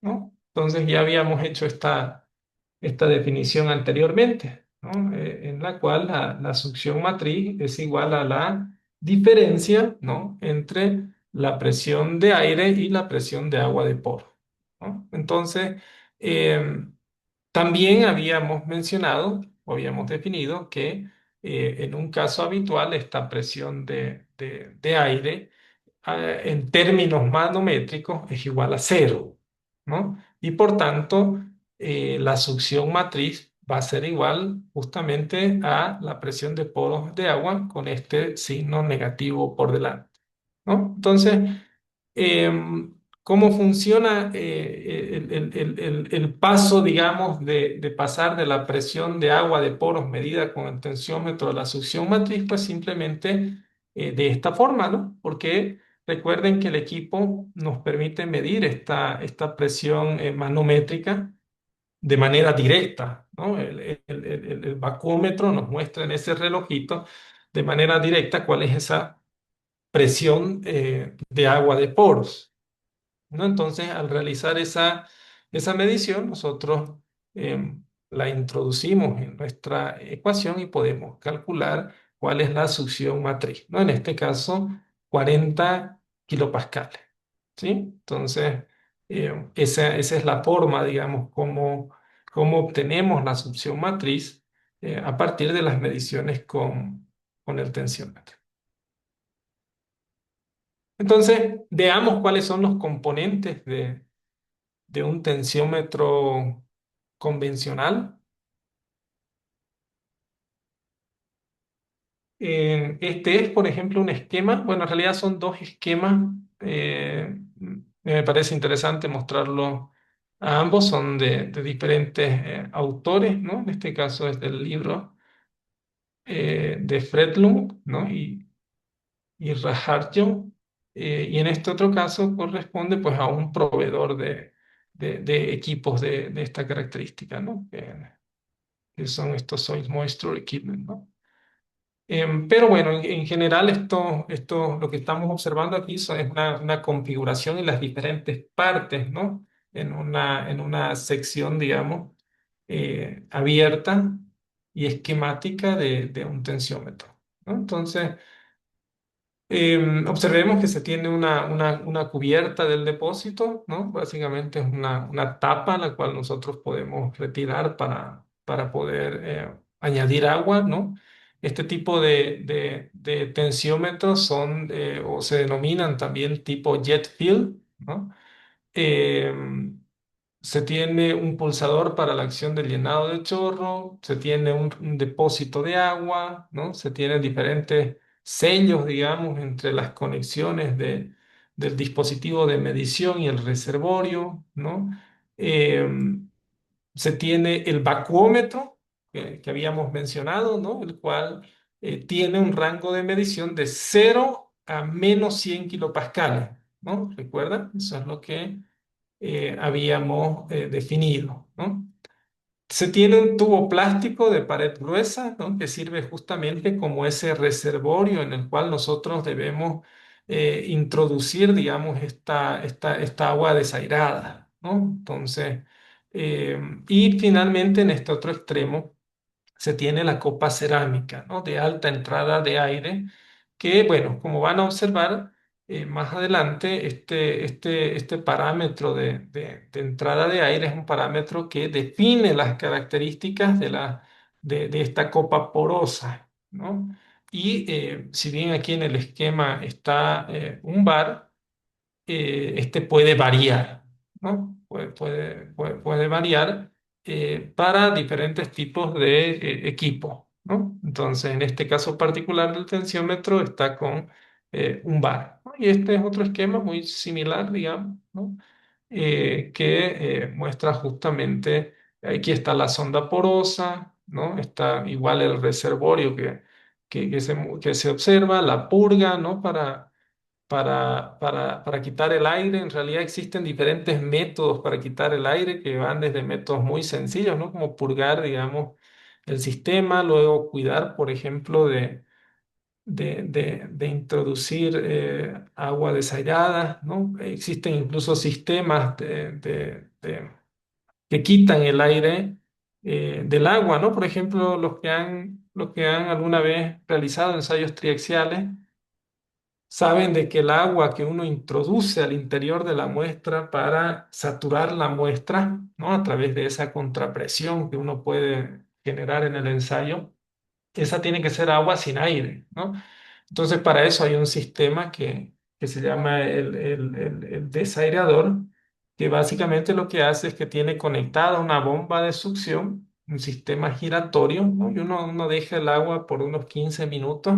¿No? Entonces ya habíamos hecho esta definición anteriormente, ¿no? En la cual la succión matriz es igual a la diferencia, ¿no? Entre la presión de aire y la presión de agua de poro, ¿no? Entonces, también habíamos mencionado o habíamos definido que en un caso habitual esta presión de aire en términos manométricos es igual a cero, ¿no? Y por tanto, la succión matriz va a ser igual justamente a la presión de poros de agua con este signo negativo por delante, ¿no? Entonces, ¿cómo funciona el paso, digamos, de pasar de la presión de agua de poros medida con el tensiómetro a la succión matriz? Pues simplemente de esta forma, ¿no? Porque recuerden que el equipo nos permite medir esta presión manométrica de manera directa, ¿no? El vacuómetro nos muestra en ese relojito de manera directa cuál es esa presión de agua de poros, ¿no? Entonces, al realizar esa medición, nosotros la introducimos en nuestra ecuación y podemos calcular cuál es la succión matriz, ¿no? En este caso, 40 kilopascales. ¿Sí? Entonces, esa es la forma, digamos, cómo obtenemos la succión matriz a partir de las mediciones con el tensiómetro. Entonces, veamos cuáles son los componentes de un tensiómetro convencional. Este es, por ejemplo, un esquema. Bueno, en realidad son dos esquemas. Me parece interesante mostrarlo a ambos. Son de diferentes autores, ¿no? En este caso es del libro de Fredlund, ¿no? Y Rajarjo. Y en este otro caso corresponde pues a un proveedor de equipos de esta característica, ¿no? Que son estos Soil Moisture Equipment, ¿no? Pero bueno, en general lo que estamos observando aquí es una configuración en las diferentes partes, ¿no? En una sección, digamos, abierta y esquemática de un tensiómetro, ¿no? Entonces, observemos que se tiene una cubierta del depósito, ¿no? Básicamente es una tapa la cual nosotros podemos retirar para poder añadir agua, ¿no? Este tipo de tensiómetros son o se denominan también tipo jet fill, ¿no? Em, Se tiene un pulsador para la acción del llenado de chorro, se tiene un depósito de agua, ¿no? Se tienen diferentes sellos, digamos, entre las conexiones del dispositivo de medición y el reservorio, ¿no? Eh, Se tiene el vacuómetro que habíamos mencionado, ¿no? El cual tiene un rango de medición de 0 a -100 kilopascales, ¿no? ¿Recuerdan? Eso es lo que habíamos definido, ¿no? Se tiene un tubo plástico de pared gruesa, ¿no? Que sirve justamente como ese reservorio en el cual nosotros debemos introducir, digamos, esta agua desairada, ¿no? Entonces, y finalmente en este otro extremo se tiene la copa cerámica, ¿no? De alta entrada de aire, que, bueno, como van a observar más adelante, este parámetro de entrada de aire es un parámetro que define las características de esta copa porosa, ¿no? Y si bien aquí en el esquema está un bar, este puede variar, ¿no? Puede variar para diferentes tipos de equipos, ¿no? Entonces, en este caso particular del tensiómetro está con un bar, ¿no? Y este es otro esquema muy similar, digamos, ¿no? Que muestra justamente, aquí está la sonda porosa, ¿no? Está igual el reservorio que se observa, la purga, ¿no? Para quitar el aire. En realidad existen diferentes métodos para quitar el aire que van desde métodos muy sencillos, ¿no? Como purgar, digamos, el sistema, luego cuidar, por ejemplo, de introducir agua desairada, ¿no? Existen incluso sistemas que quitan el aire del agua, ¿no? Por ejemplo, los que han alguna vez realizado ensayos triaxiales saben de que el agua que uno introduce al interior de la muestra para saturar la muestra, ¿no? A través de esa contrapresión que uno puede generar en el ensayo, esa tiene que ser agua sin aire, ¿no? Entonces, para eso hay un sistema que se llama el desaireador, que básicamente lo que hace es que tiene conectada una bomba de succión, un sistema giratorio, ¿no? Y uno deja el agua por unos 15 minutos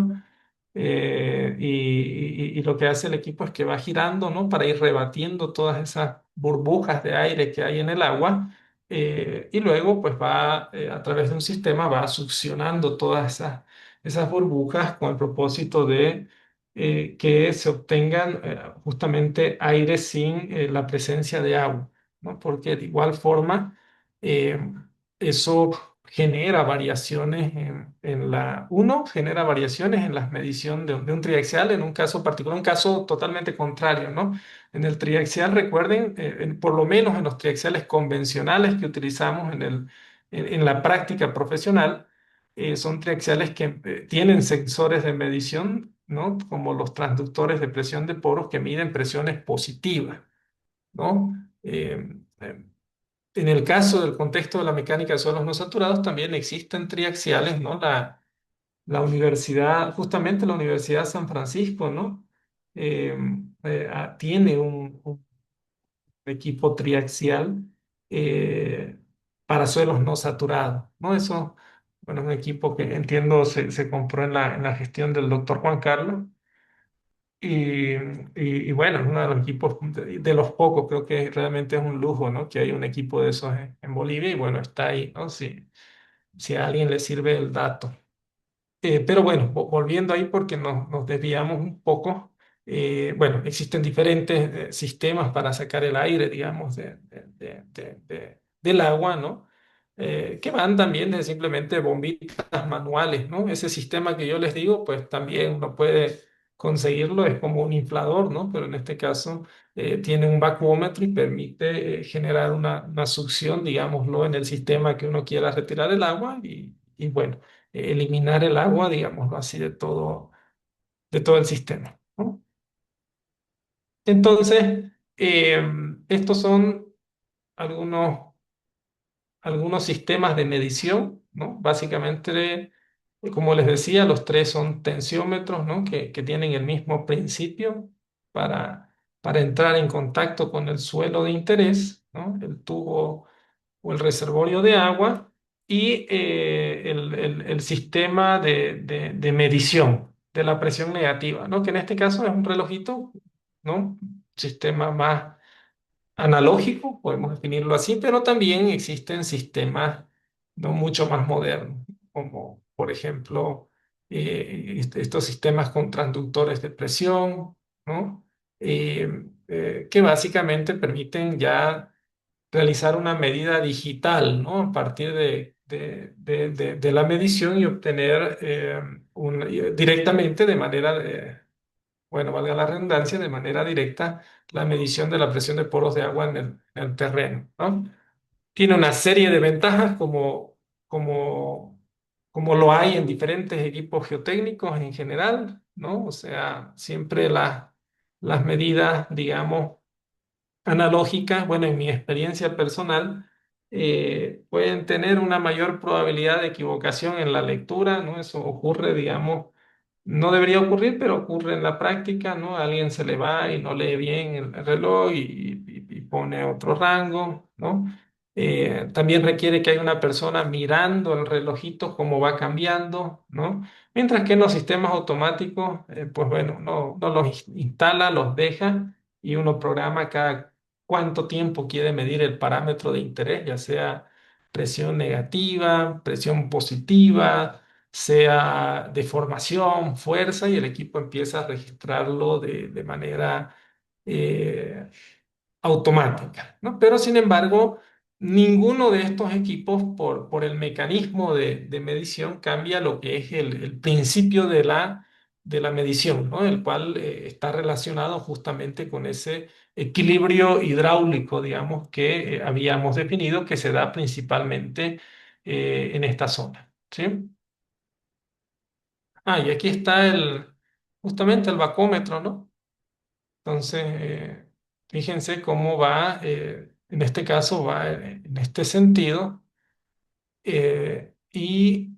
y lo que hace el equipo es que va girando, ¿no? Para ir rebatiendo todas esas burbujas de aire que hay en el agua y luego pues va a través de un sistema va succionando todas esas burbujas con el propósito de que se obtengan justamente aire sin la presencia de agua, ¿no? Porque de igual forma eh, eso genera variaciones genera variaciones en la medición de un triaxial en un caso particular, un caso totalmente contrario, ¿no? En el triaxial, recuerden, por lo menos en los triaxiales convencionales que utilizamos en la práctica profesional, son triaxiales que tienen sensores de medición, ¿no? Como los transductores de presión de poros que miden presiones positivas, ¿no? Eh, en el caso del contexto de la mecánica de suelos no saturados, también existen triaxiales, ¿no? La universidad, justamente la Universidad de San Francisco, ¿no? Eh, Tiene un equipo triaxial eh, para suelos no saturados, ¿no? Eso, bueno, es un equipo que entiendo se compró en la gestión del doctor Juan Carlos. Y, y bueno, es uno de los equipos, de los pocos, creo que realmente es un lujo, ¿no? Que hay un equipo de esos en Bolivia y bueno, está ahí, ¿no? Si a alguien le sirve el dato. Pero bueno, volviendo ahí porque nos desviamos un poco. Bueno, existen diferentes sistemas para sacar el aire, digamos, del agua, ¿no? Que van también de simplemente bombitas manuales, ¿no? Ese sistema que yo les digo, pues también uno puede conseguirlo, es como un inflador, ¿no? Pero en este caso tiene un vacuómetro y permite generar una succión, digámoslo, en el sistema que uno quiera retirar el agua y bueno eliminar el agua, digámoslo así, de todo el sistema, ¿no? Entonces, estos son algunos, algunos sistemas de medición, ¿no? Básicamente, como les decía, los tres son tensiómetros, ¿no? Que tienen el mismo principio para entrar en contacto con el suelo de interés, ¿no? El tubo o el reservorio de agua y el sistema de medición de la presión negativa, ¿no? Que en este caso es un relojito, ¿no? Sistema más analógico, podemos definirlo así, pero también existen sistemas no mucho más modernos, como por ejemplo estos sistemas con transductores de presión, ¿no? Que básicamente permiten ya realizar una medida digital, ¿no? A partir de la medición y obtener directamente de manera, bueno, valga la redundancia, de manera directa la medición de la presión de poros de agua en el terreno, ¿no? Tiene una serie de ventajas como lo hay en diferentes equipos geotécnicos en general, ¿no? O sea, siempre las medidas, digamos, analógicas, bueno, en mi experiencia personal, pueden tener una mayor probabilidad de equivocación en la lectura, ¿no? Eso ocurre, digamos, no debería ocurrir, pero ocurre en la práctica, ¿no? A alguien se le va y no lee bien el reloj y pone otro rango, ¿no? También requiere que haya una persona mirando el relojito cómo va cambiando, ¿no? Mientras que en los sistemas automáticos, pues bueno, no los instala, los deja y uno programa cada cuánto tiempo quiere medir el parámetro de interés, ya sea presión negativa, presión positiva, sea deformación, fuerza, y el equipo empieza a registrarlo de manera eh, automática, ¿no? Pero sin embargo, ninguno de estos equipos, por el mecanismo de medición, cambia lo que es el principio de la medición, ¿no? El cual está relacionado justamente con ese equilibrio hidráulico, digamos, que habíamos definido que se da principalmente en esta zona, ¿sí? Ah, y aquí está justamente el bacómetro, ¿no? Entonces, fíjense cómo va, en este caso va en este sentido, y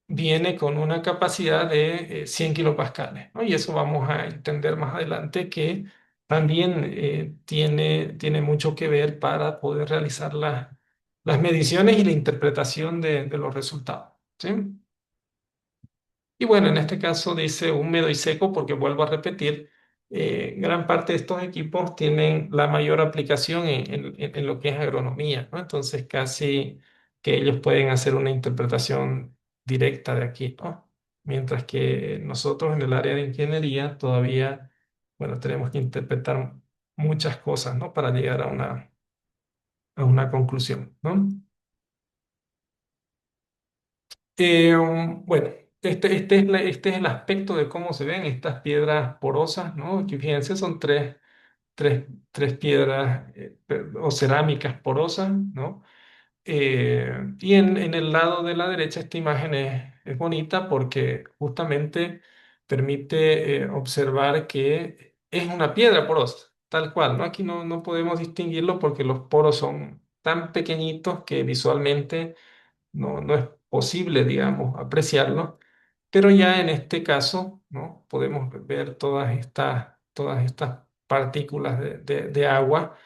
viene con una capacidad de 100 kilopascales, ¿no? Y eso vamos a entender más adelante que también tiene mucho que ver para poder realizar las mediciones y la interpretación de los resultados, ¿sí? Y bueno, en este caso dice húmedo y seco porque vuelvo a repetir, gran parte de estos equipos tienen la mayor aplicación en lo que es agronomía, ¿no? Entonces casi que ellos pueden hacer una interpretación directa de aquí, ¿no? Mientras que nosotros en el área de ingeniería todavía, bueno, tenemos que interpretar muchas cosas, ¿no? Para llegar a una conclusión, ¿no? Bueno, este es el aspecto de cómo se ven estas piedras porosas, ¿no? Aquí fíjense, son tres piedras o cerámicas porosas, ¿no? Y en el lado de la derecha esta imagen es bonita porque justamente permite observar que es una piedra porosa, tal cual, ¿no? Aquí no podemos distinguirlo porque los poros son tan pequeñitos que visualmente no es posible, digamos, apreciarlo, pero ya en este caso, ¿no? Podemos ver todas estas partículas de agua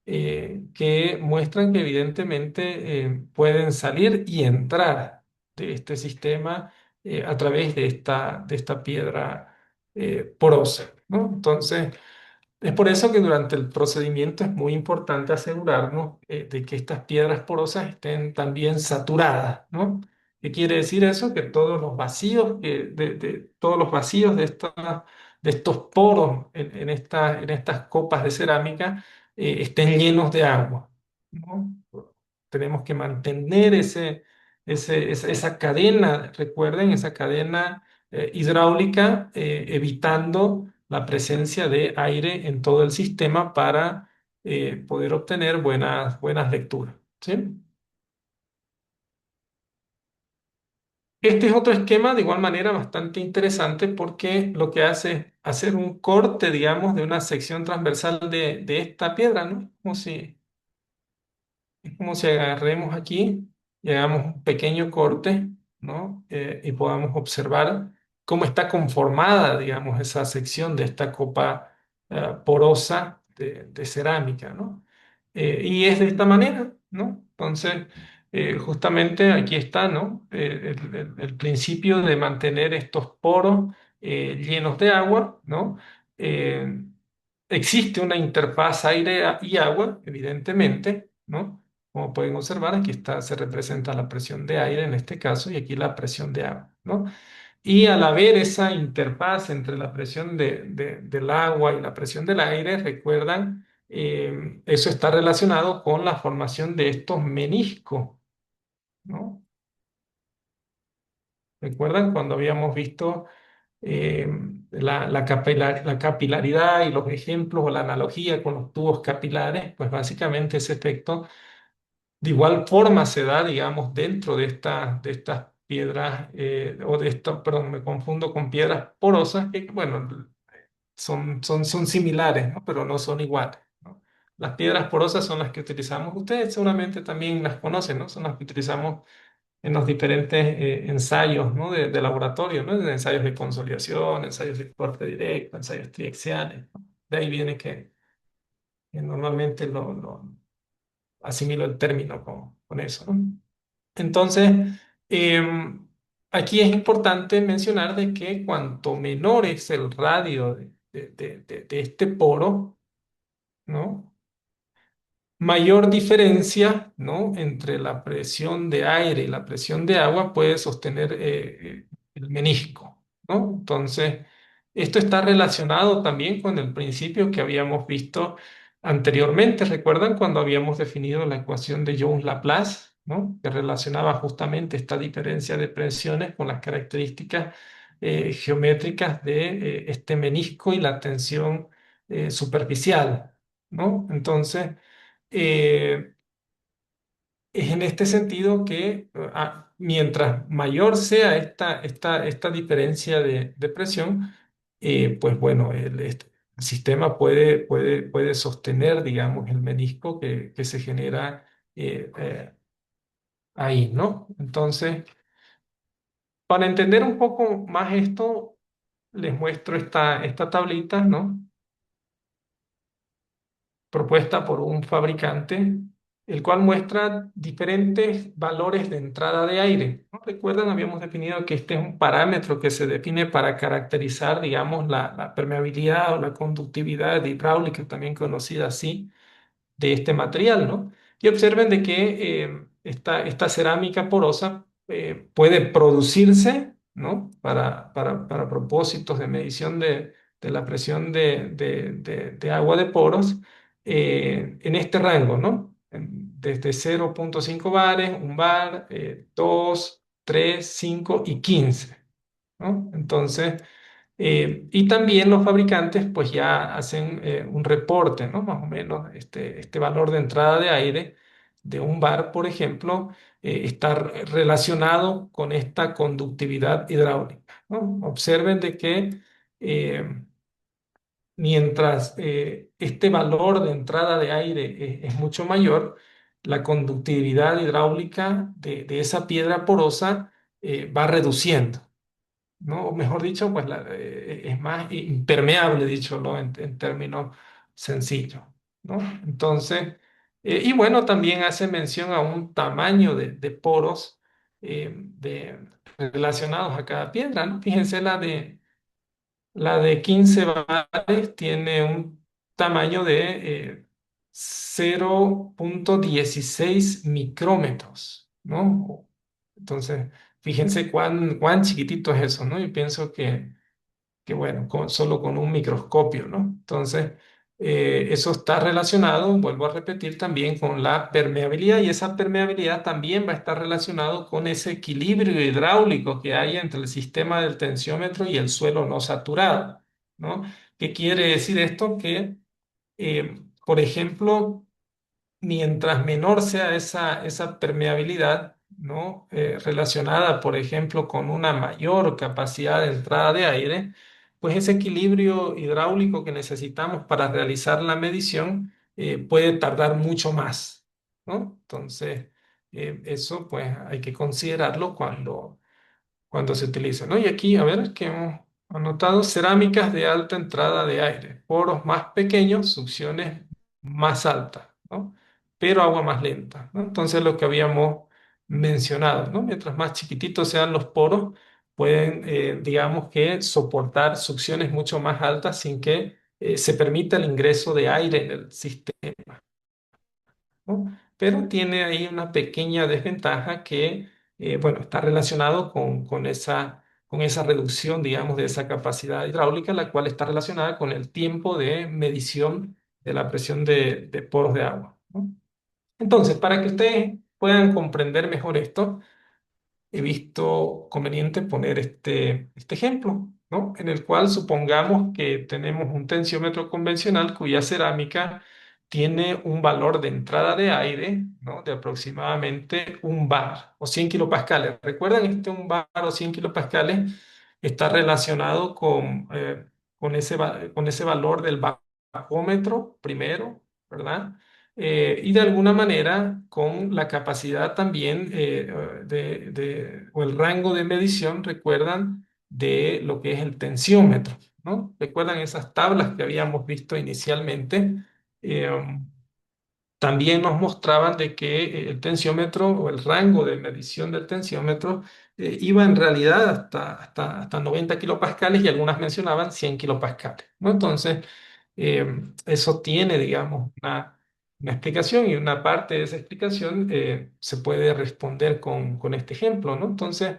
que muestran que evidentemente pueden salir y entrar de este sistema a través de esta piedra porosa, ¿no? Entonces, es por eso que durante el procedimiento es muy importante asegurarnos de que estas piedras porosas estén también saturadas, ¿no? ¿Qué quiere decir eso? Que todos los vacíos, todos los vacíos de estos poros en estas copas de cerámica estén llenos de agua, ¿no? Tenemos que mantener esa cadena, recuerden, esa cadena hidráulica, evitando la presencia de aire en todo el sistema para poder obtener buenas lecturas, ¿sí? Este es otro esquema de igual manera bastante interesante porque lo que hace es hacer un corte, digamos, de una sección transversal de esta piedra, ¿no? Es como si agarremos aquí y hagamos un pequeño corte, ¿no? Y podamos observar cómo está conformada, digamos, esa sección de esta copa porosa de cerámica, ¿no? Y es de esta manera, ¿no? Entonces, justamente aquí está, ¿no? El principio de mantener estos poros llenos de agua, ¿no? Eh, Existe una interfaz aire y agua, evidentemente, ¿no? Como pueden observar, aquí está, se representa la presión de aire en este caso y aquí la presión de agua, ¿no? Y al haber esa interfaz entre la presión del agua y la presión del aire, recuerdan, eso está relacionado con la formación de estos meniscos, ¿no? ¿Recuerdan cuando habíamos visto eh, la capilaridad y los ejemplos o la analogía con los tubos capilares? Pues básicamente ese efecto de igual forma se da, digamos, dentro de estas piedras, o de estas, perdón, me confundo con piedras porosas, que, bueno, son similares, ¿no? Pero no son iguales, ¿no? Las piedras porosas son las que utilizamos, ustedes seguramente también las conocen, ¿no? Son las que utilizamos en los diferentes ensayos, ¿no? De laboratorio, ¿no? En ensayos de consolidación, ensayos de corte directo, ensayos triaxiales, ¿no? De ahí viene que normalmente lo asimilo el término con eso, ¿no? Entonces, em, aquí es importante mencionar de que cuanto menor es el radio de este poro, ¿no? Mayor diferencia, ¿no? Entre la presión de aire y la presión de agua puede sostener el menisco, ¿no? Entonces, esto está relacionado también con el principio que habíamos visto anteriormente. ¿Recuerdan cuando habíamos definido la ecuación de Jones-Laplace, ¿no? Que relacionaba justamente esta diferencia de presiones con las características geométricas de este menisco y la tensión superficial, ¿no? Entonces, eh, es en este sentido que mientras mayor sea esta diferencia de presión, pues bueno, el sistema puede sostener, digamos, el menisco que se genera ahí, ¿no? Entonces, para entender un poco más esto, les muestro esta tablita, ¿no? Propuesta por un fabricante, el cual muestra diferentes valores de entrada de aire, ¿no? Recuerdan, habíamos definido que este es un parámetro que se define para caracterizar, digamos, la permeabilidad o la conductividad hidráulica, también conocida así, de este material, ¿no? Y observen de que esta cerámica porosa puede producirse, ¿no? Para propósitos de medición de la presión de agua de poros en este rango, ¿no? Desde 0,5 bares, 1 bar, 2, 3, 5 y 15, ¿no? Entonces, y también los fabricantes pues ya hacen un reporte, ¿no? Más o menos este valor de entrada de aire de un bar, por ejemplo, está relacionado con esta conductividad hidráulica, ¿no? Observen de que eh, mientras este valor de entrada de aire es mucho mayor, la conductividad hidráulica de esa piedra porosa va reduciendo, ¿no? O mejor dicho, pues es más impermeable, dicho, ¿no? En términos sencillos, ¿no? Entonces, y bueno, también hace mención a un tamaño de poros relacionados a cada piedra, ¿no? Fíjense, la de 15 bares tiene un tamaño de 0,16 micrómetros, ¿no? Entonces, fíjense cuán chiquitito es eso, ¿no? Yo pienso que bueno, solo con un microscopio, ¿no? Entonces, eso está relacionado, vuelvo a repetir, también con la permeabilidad y esa permeabilidad también va a estar relacionado con ese equilibrio hidráulico que hay entre el sistema del tensiómetro y el suelo no saturado, ¿no? ¿Qué quiere decir esto? Que, por ejemplo, mientras menor sea esa permeabilidad, ¿no? Relacionada, por ejemplo, con una mayor capacidad de entrada de aire, pues ese equilibrio hidráulico que necesitamos para realizar la medición puede tardar mucho más, ¿no? Entonces, eso pues hay que considerarlo cuando se utiliza, ¿no? Y aquí, a ver, que hemos anotado cerámicas de alta entrada de aire, poros más pequeños, succiones más altas, ¿no? Pero agua más lenta, ¿no? Entonces, lo que habíamos mencionado, ¿no? Mientras más chiquititos sean los poros, pueden, digamos que, soportar succiones mucho más altas sin que se permita el ingreso de aire en el sistema, ¿no? Pero tiene ahí una pequeña desventaja que, bueno, está relacionado con esa reducción, digamos, de esa capacidad hidráulica, la cual está relacionada con el tiempo de medición de la presión de poros de agua, ¿no? Entonces, para que ustedes puedan comprender mejor esto, he visto conveniente poner este ejemplo, ¿no? En el cual supongamos que tenemos un tensiómetro convencional cuya cerámica tiene un valor de entrada de aire, ¿no? De aproximadamente un bar o 100 kilopascales. ¿Recuerdan? Un bar o 100 kilopascales está relacionado con ese valor del bajómetro primero, ¿verdad? Y de alguna manera con la capacidad también o el rango de medición, recuerdan, de lo que es el tensiómetro, ¿no? Recuerdan esas tablas que habíamos visto inicialmente. Eh, También nos mostraban de que el tensiómetro o el rango de medición del tensiómetro iba en realidad hasta 90 kilopascales y algunas mencionaban 100 kilopascales, ¿no? Entonces, eso tiene, digamos, una explicación y una parte de esa explicación se puede responder con este ejemplo, ¿no? Entonces,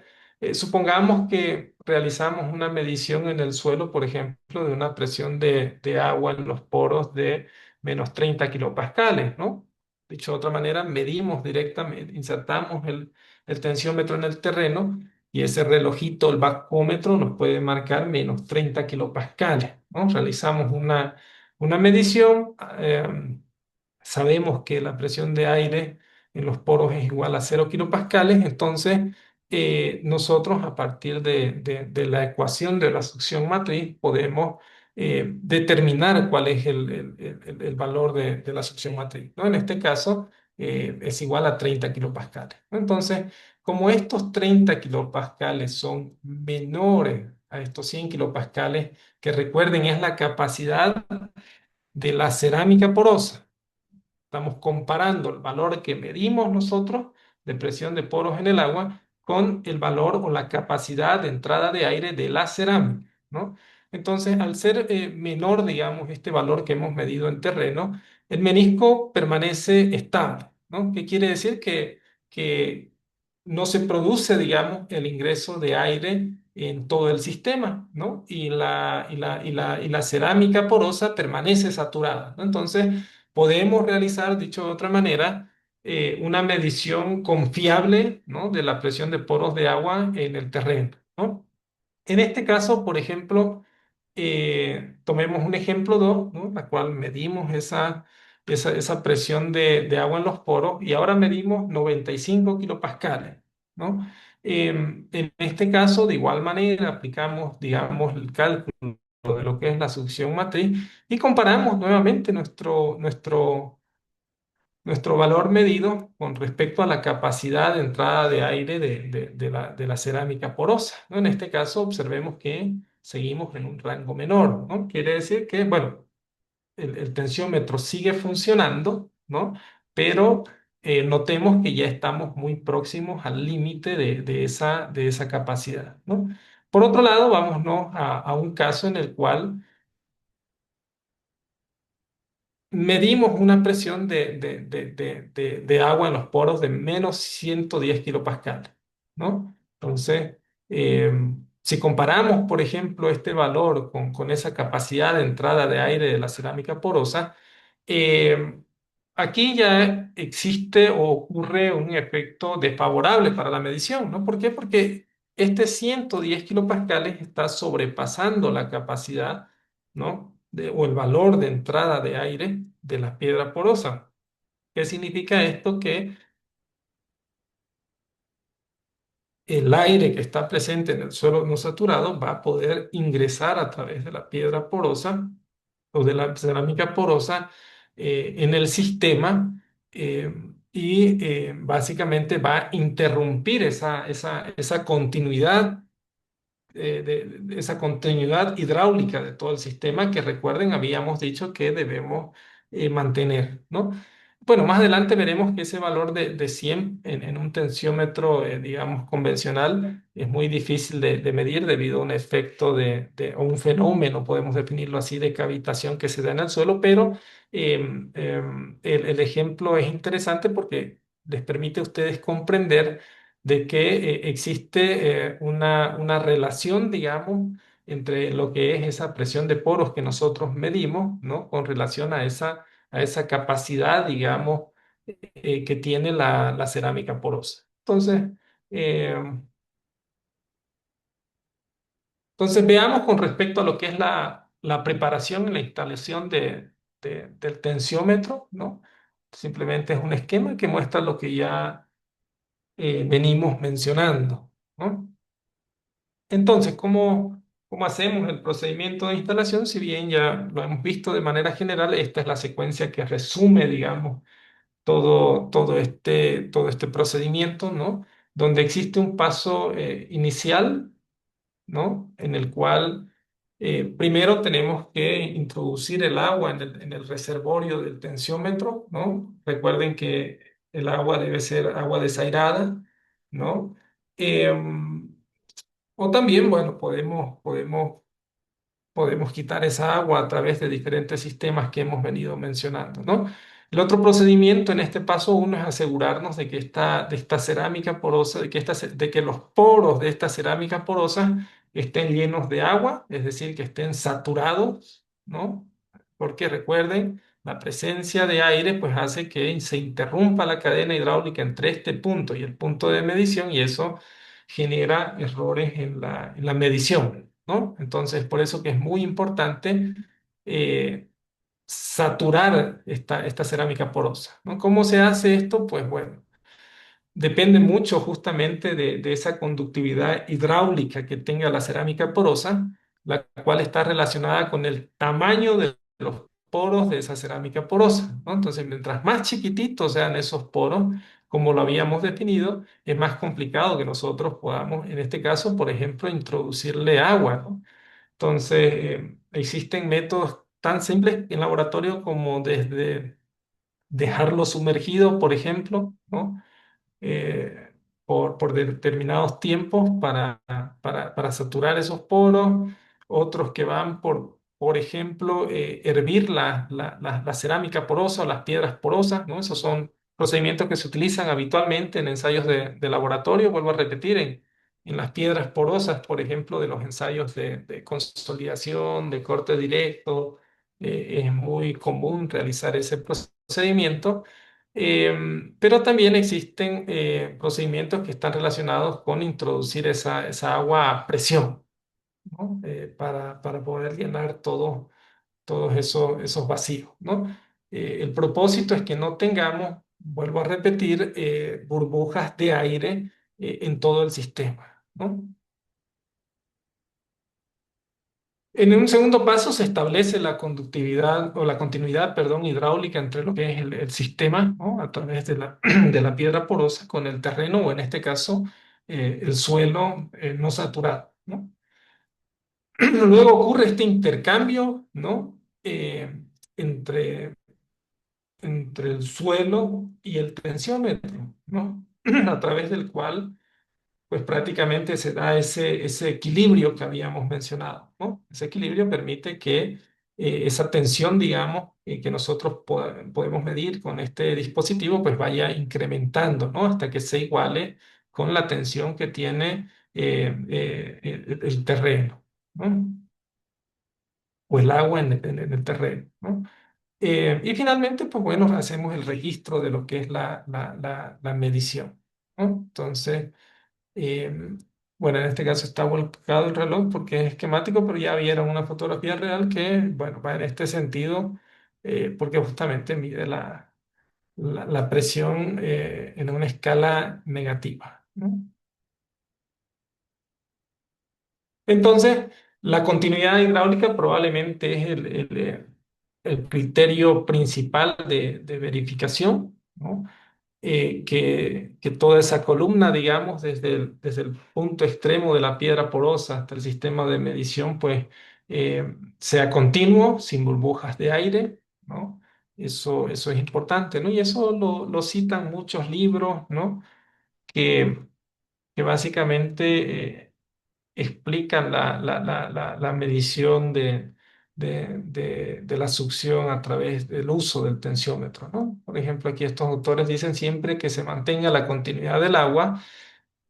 supongamos que realizamos una medición en el suelo, por ejemplo, de una presión de agua en los poros de menos 30 kilopascales, ¿no? Dicho de otra manera, medimos directamente, insertamos el tensiómetro en el terreno y ese relojito, el bajómetro, nos puede marcar menos 30 kilopascales, ¿no? Realizamos una medición, sabemos que la presión de aire en los poros es igual a 0 kilopascales, entonces nosotros a partir de la ecuación de la succión matriz podemos determinar cuál es el valor de la succión matriz, ¿no? En este caso es igual a 30 kilopascales, ¿no? Entonces, como estos 30 kilopascales son menores a estos 100 kilopascales, que recuerden es la capacidad de la cerámica porosa. Estamos comparando el valor que medimos nosotros de presión de poros en el agua con el valor o la capacidad de entrada de aire de la cerámica, ¿no? Entonces, al ser menor, digamos, este valor que hemos medido en terreno, el menisco permanece estable, ¿no? ¿Qué quiere decir? Que no se produce, digamos, el ingreso de aire en todo el sistema, ¿no? Y la cerámica porosa permanece saturada, ¿no? Entonces, podemos realizar, dicho de otra manera, una medición confiable, ¿no? De la presión de poros de agua en el terreno, ¿no? En este caso, por ejemplo, tomemos un ejemplo 2, ¿no? La cual medimos esa esa presión de agua en los poros y ahora medimos 95 kilopascales, ¿no? En este caso, de igual manera, aplicamos, digamos, el cálculo de lo que es la succión matriz y comparamos nuevamente nuestro valor medido con respecto a la capacidad de entrada de aire de la cerámica porosa, ¿no? En este caso, observemos que seguimos en un rango menor, ¿no? Quiere decir que, bueno, el tensiómetro sigue funcionando, ¿no? Pero notemos que ya estamos muy próximos al límite de esa capacidad, ¿no? Por otro lado, vámonos a un caso en el cual medimos una presión de agua en los poros de menos 110 kilopascales, ¿no? Entonces, eh, si comparamos, por ejemplo, este valor con esa capacidad de entrada de aire de la cerámica porosa, eh, aquí ya existe o ocurre un efecto desfavorable para la medición, ¿no? ¿Por qué? Porque este 110 kilopascales está sobrepasando la capacidad, ¿no? O el valor de entrada de aire de la piedra porosa. ¿Qué significa esto? Que el aire que está presente en el suelo no saturado va a poder ingresar a través de la piedra porosa o de la cerámica porosa en el sistema eh, y básicamente va a interrumpir esa continuidad de esa continuidad hidráulica de todo el sistema que recuerden, habíamos dicho que debemos mantener, ¿no? Bueno, más adelante veremos que ese valor de 100 en un tensiómetro, digamos, convencional es muy difícil de medir debido a un efecto o un fenómeno, podemos definirlo así, de cavitación que se da en el suelo, pero el ejemplo es interesante porque les permite a ustedes comprender de que existe una relación, digamos, entre lo que es esa presión de poros que nosotros medimos, ¿no? Con relación a esa capacidad, digamos, que tiene la cerámica porosa. Eh, entonces veamos con respecto a lo que es la preparación y la instalación del tensiómetro, ¿no? Simplemente es un esquema que muestra lo que ya venimos mencionando, ¿no? Entonces, ¿cómo hacemos el procedimiento de instalación? Si bien ya lo hemos visto de manera general, esta es la secuencia que resume, digamos, todo este procedimiento, ¿no? Donde existe un paso inicial, ¿no? En el cual primero tenemos que introducir el agua en el reservorio del tensiómetro, ¿no? Recuerden que el agua debe ser agua desairada, ¿no? Em, o también, bueno, podemos quitar esa agua a través de diferentes sistemas que hemos venido mencionando, ¿no? El otro procedimiento en este paso uno es asegurarnos de esta cerámica porosa, de que los poros de esta cerámica porosa estén llenos de agua, es decir, que estén saturados, ¿no? Porque recuerden, la presencia de aire pues hace que se interrumpa la cadena hidráulica entre este punto y el punto de medición y eso genera errores en la medición, ¿no? Entonces, por eso que es muy importante eh, saturar esta cerámica porosa, ¿no? ¿Cómo se hace esto? Pues bueno, depende mucho justamente de esa conductividad hidráulica que tenga la cerámica porosa, la cual está relacionada con el tamaño de los poros de esa cerámica porosa, ¿no? Entonces, mientras más chiquititos sean esos poros, como lo habíamos definido, es más complicado que nosotros podamos, en este caso, por ejemplo, introducirle agua, ¿no? Entonces, existen métodos tan simples en laboratorio como desde dejarlo sumergido, por ejemplo, ¿no? eh, por determinados tiempos para saturar esos poros, otros que van por ejemplo, hervir la cerámica porosa o las piedras porosas, ¿no? Esos son procedimientos que se utilizan habitualmente en ensayos de laboratorio, vuelvo a repetir, en las piedras porosas, por ejemplo, de los ensayos de consolidación, de corte directo, es muy común realizar ese procedimiento. Pero también existen procedimientos que están relacionados con introducir esa agua a presión, ¿no? Para poder llenar todos esos vacíos, ¿no? El propósito es que no tengamos, vuelvo a repetir, burbujas de aire en todo el sistema, ¿no? En un segundo paso se establece la conductividad o la continuidad, perdón, hidráulica entre lo que es el sistema, ¿no? A través de de la piedra porosa con el terreno o en este caso el suelo no saturado, ¿no? Luego ocurre este intercambio, ¿no? Entre, entre el suelo y el tensiómetro, ¿no? A través del cual pues prácticamente se da ese equilibrio que habíamos mencionado, ¿no? Ese equilibrio permite que esa tensión, digamos, que nosotros podemos medir con este dispositivo, pues vaya incrementando, ¿no? Hasta que se iguale con la tensión que tiene el terreno, ¿no? O el agua en el terreno, ¿no? Y finalmente, pues bueno, hacemos el registro de lo que es la medición, ¿no? Entonces, eh, bueno, en este caso está volcado el reloj porque es esquemático, pero ya vieron una fotografía real que, bueno, va en este sentido, porque justamente mide la presión en una escala negativa, ¿no? Entonces, la continuidad hidráulica probablemente es el criterio principal de verificación, ¿no? Que toda esa columna, digamos, desde el punto extremo de la piedra porosa hasta el sistema de medición, pues sea continuo, sin burbujas de aire, ¿no? Eso es importante, ¿no? Y eso lo citan muchos libros, ¿no? Que, que básicamente explican la medición de la succión a través del uso del tensiómetro, ¿no? Por ejemplo, aquí estos autores dicen siempre que se mantenga la continuidad del agua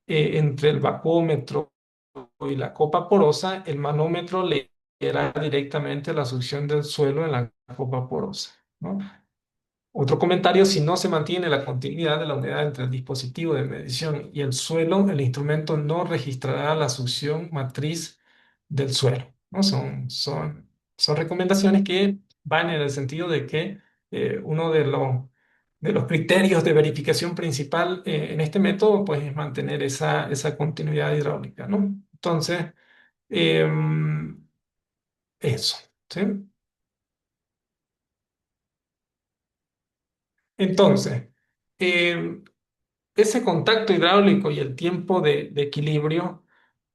entre el bajómetro y la copa porosa, el manómetro leerá directamente la succión del suelo en la copa porosa, ¿no? Otro comentario, si no se mantiene la continuidad de la unidad entre el dispositivo de medición y el suelo, el instrumento no registrará la succión matriz del suelo, ¿no? Son recomendaciones que van en el sentido de que uno de los criterios de verificación principal en este método pues, es mantener esa continuidad hidráulica, ¿no? Entonces, em, eso, ¿sí? Entonces, em, ese contacto hidráulico y el tiempo de equilibrio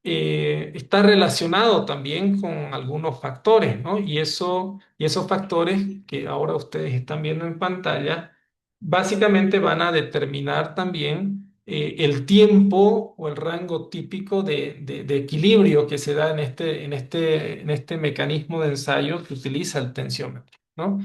está relacionado también con algunos factores, ¿no? Y esos factores que ahora ustedes están viendo en pantalla, básicamente van a determinar también el tiempo o el rango típico de equilibrio que se da en este mecanismo de ensayo que utiliza el tensiómetro, ¿no?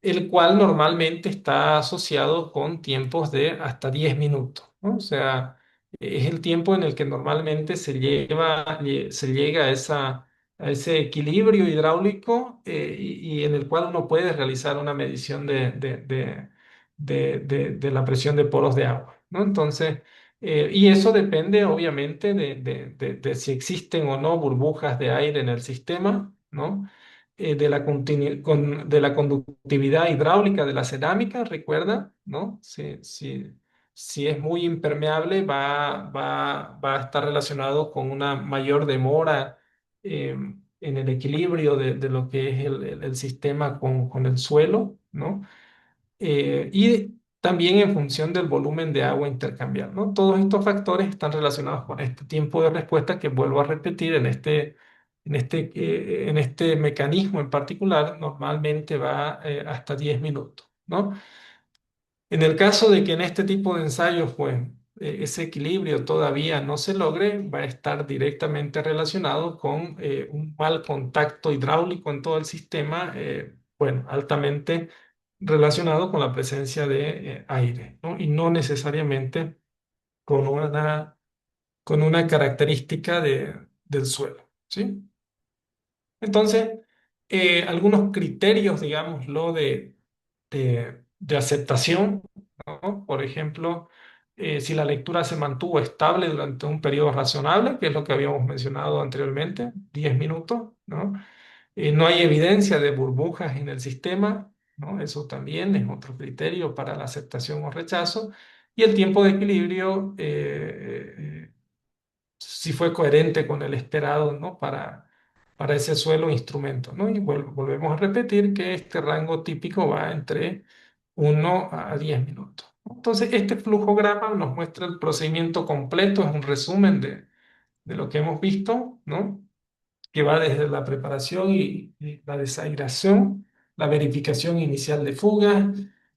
El cual normalmente está asociado con tiempos de hasta 10 minutos, ¿no? O sea, es el tiempo en el que normalmente se llega a a ese equilibrio hidráulico y en el cual uno puede realizar una medición de la presión de poros de agua, ¿no? Entonces, y eso depende obviamente de si existen o no burbujas de aire en el sistema, ¿no? De la conductividad hidráulica de la cerámica, recuerda, ¿no? Si es muy impermeable, va a estar relacionado con una mayor demora en el equilibrio de lo que es el sistema con el suelo, ¿no? Y también en función del volumen de agua intercambiado, ¿no? Todos estos factores están relacionados con este tiempo de respuesta que vuelvo a repetir en este mecanismo en particular, normalmente va hasta 10 minutos, ¿no? En el caso de que en este tipo de ensayos, pues, ese equilibrio todavía no se logre, va a estar directamente relacionado con un mal contacto hidráulico en todo el sistema, bueno, altamente relacionado con la presencia de aire, ¿no? Y no necesariamente con con una característica del suelo, ¿sí? Entonces, algunos criterios, digámoslo, de aceptación, ¿no? Por ejemplo, si la lectura se mantuvo estable durante un periodo razonable, que es lo que habíamos mencionado anteriormente, 10 minutos, ¿no? No hay evidencia de burbujas en el sistema, ¿no? Eso también es otro criterio para la aceptación o rechazo. Y el tiempo de equilibrio, si fue coherente con el esperado, ¿no? Para ese suelo o instrumento, ¿no? Y volvemos a repetir que este rango típico va entre 1 a 10 minutos. Entonces, este flujograma nos muestra el procedimiento completo, es un resumen de lo que hemos visto, ¿no? Que va desde la preparación y la desaireación, la verificación inicial de fugas,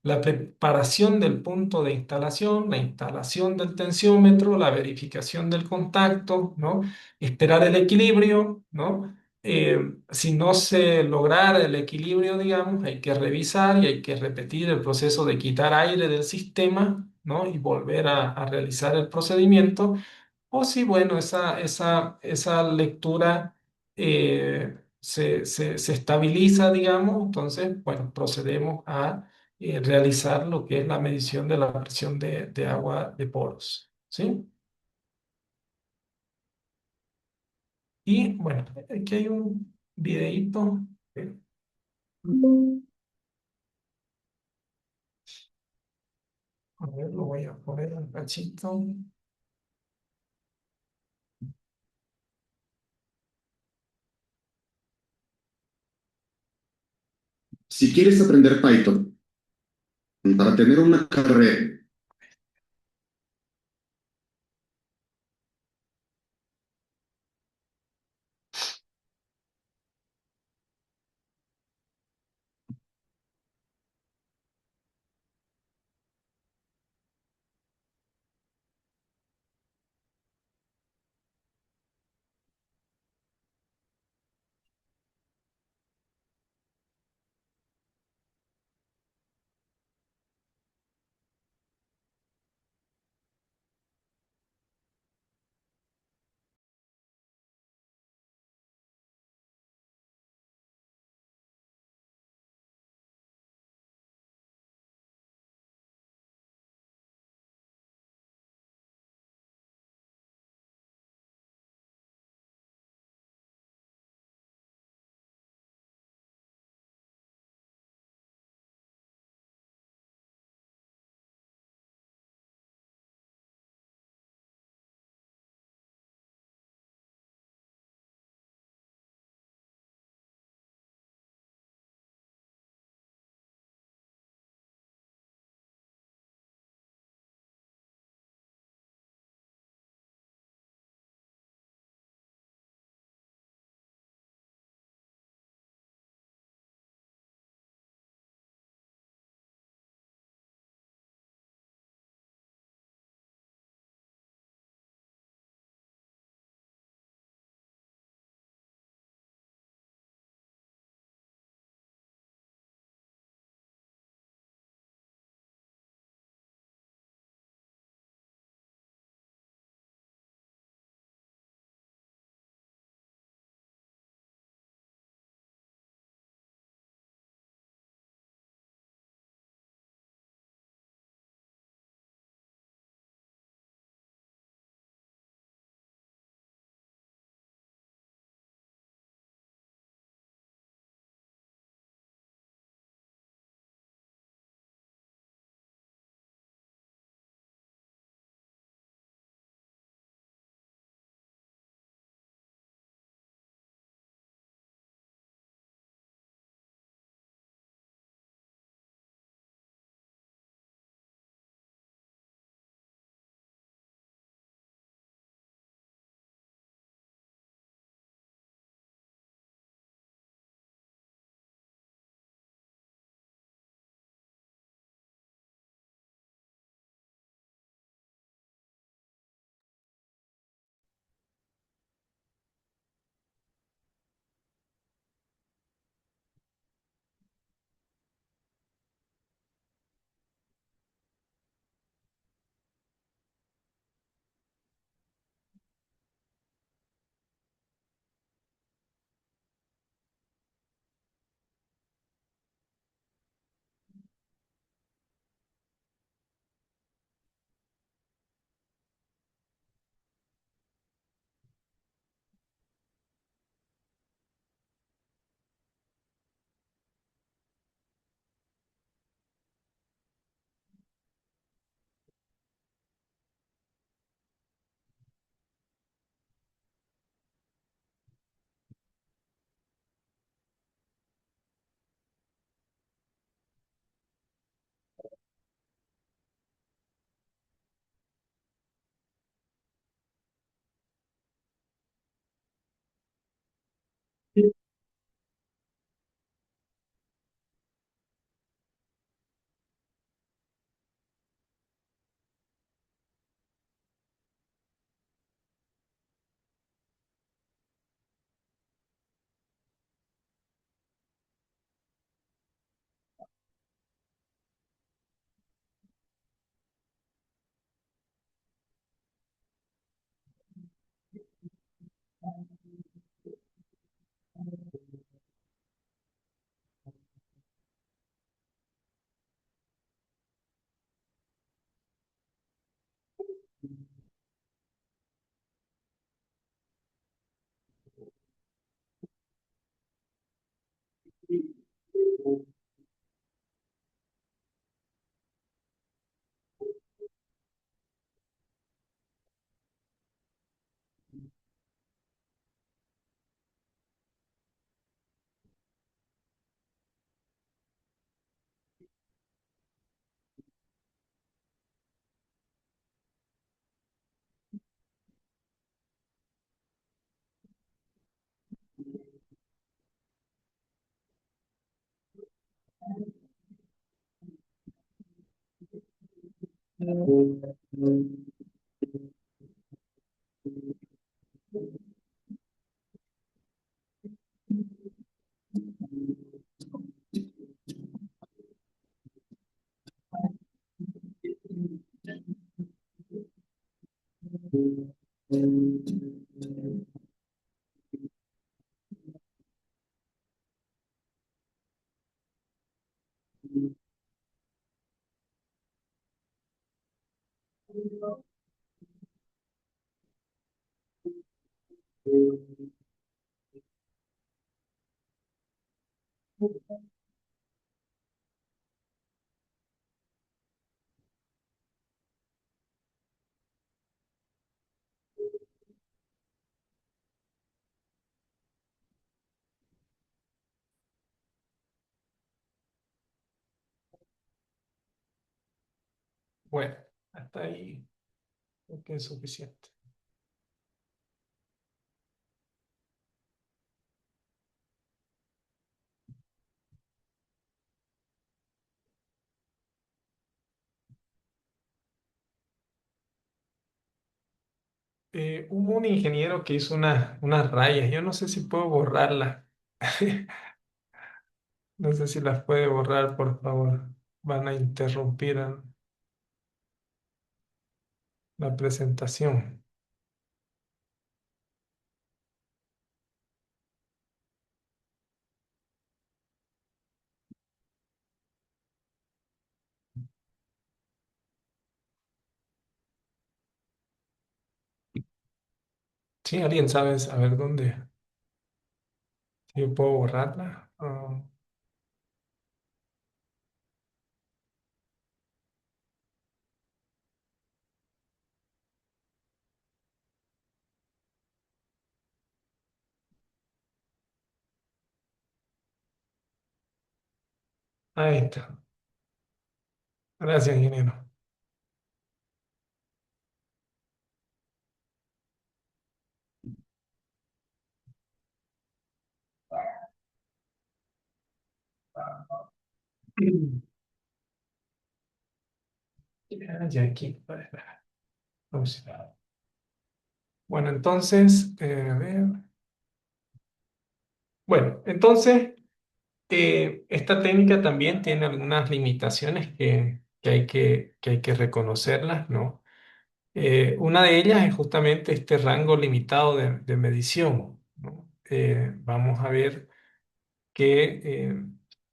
la preparación del punto de instalación, la instalación del tensiómetro, la verificación del contacto, ¿no? Esperar el equilibrio, ¿no? Si no se lograra el equilibrio, digamos, hay que revisar y hay que repetir el proceso de quitar aire del sistema, ¿no? Y volver a realizar el procedimiento. O si, bueno, esa lectura se estabiliza, digamos, entonces, bueno, procedemos a realizar lo que es la medición de la presión de agua de poros, ¿sí? Y, bueno, aquí hay un videíto. A ver, lo voy a poner un cachito. Si quieres aprender Python para tener una carrera, Bueno, hasta ahí creo que es suficiente. Hubo un ingeniero que hizo unas rayas. Yo no sé si puedo borrarlas. No sé si las puede borrar, por favor. Van a interrumpir la presentación. ¿Sí? ¿Alguien sabe a ver dónde? Si yo puedo borrarla. Ah, ahí está. Gracias, ingeniero. Ya aquí. Vamos a ver. Bueno, entonces, a ver. Bueno, entonces, esta técnica también tiene algunas limitaciones que hay que reconocerlas, ¿no? Una de ellas es justamente este rango limitado de medición, ¿no? Vamos a ver que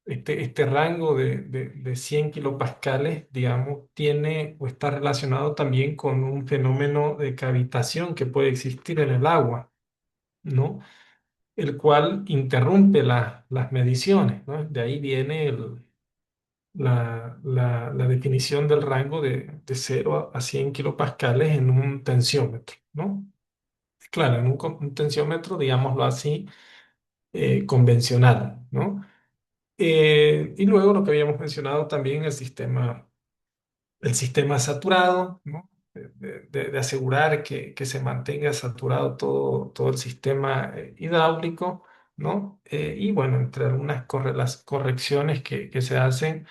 este rango de 100 kilopascales, digamos, tiene o está relacionado también con un fenómeno de cavitación que puede existir en el agua, ¿no? El cual interrumpe las mediciones, ¿no? De ahí viene la definición del rango de 0 a 100 kilopascales en un tensiómetro, ¿no? Claro, en un tensiómetro, digámoslo así, convencional, ¿no? Y luego lo que habíamos mencionado también, el sistema saturado, ¿no? De asegurar que se mantenga saturado todo el sistema hidráulico, ¿no? Y bueno, entre algunas las correcciones que se hacen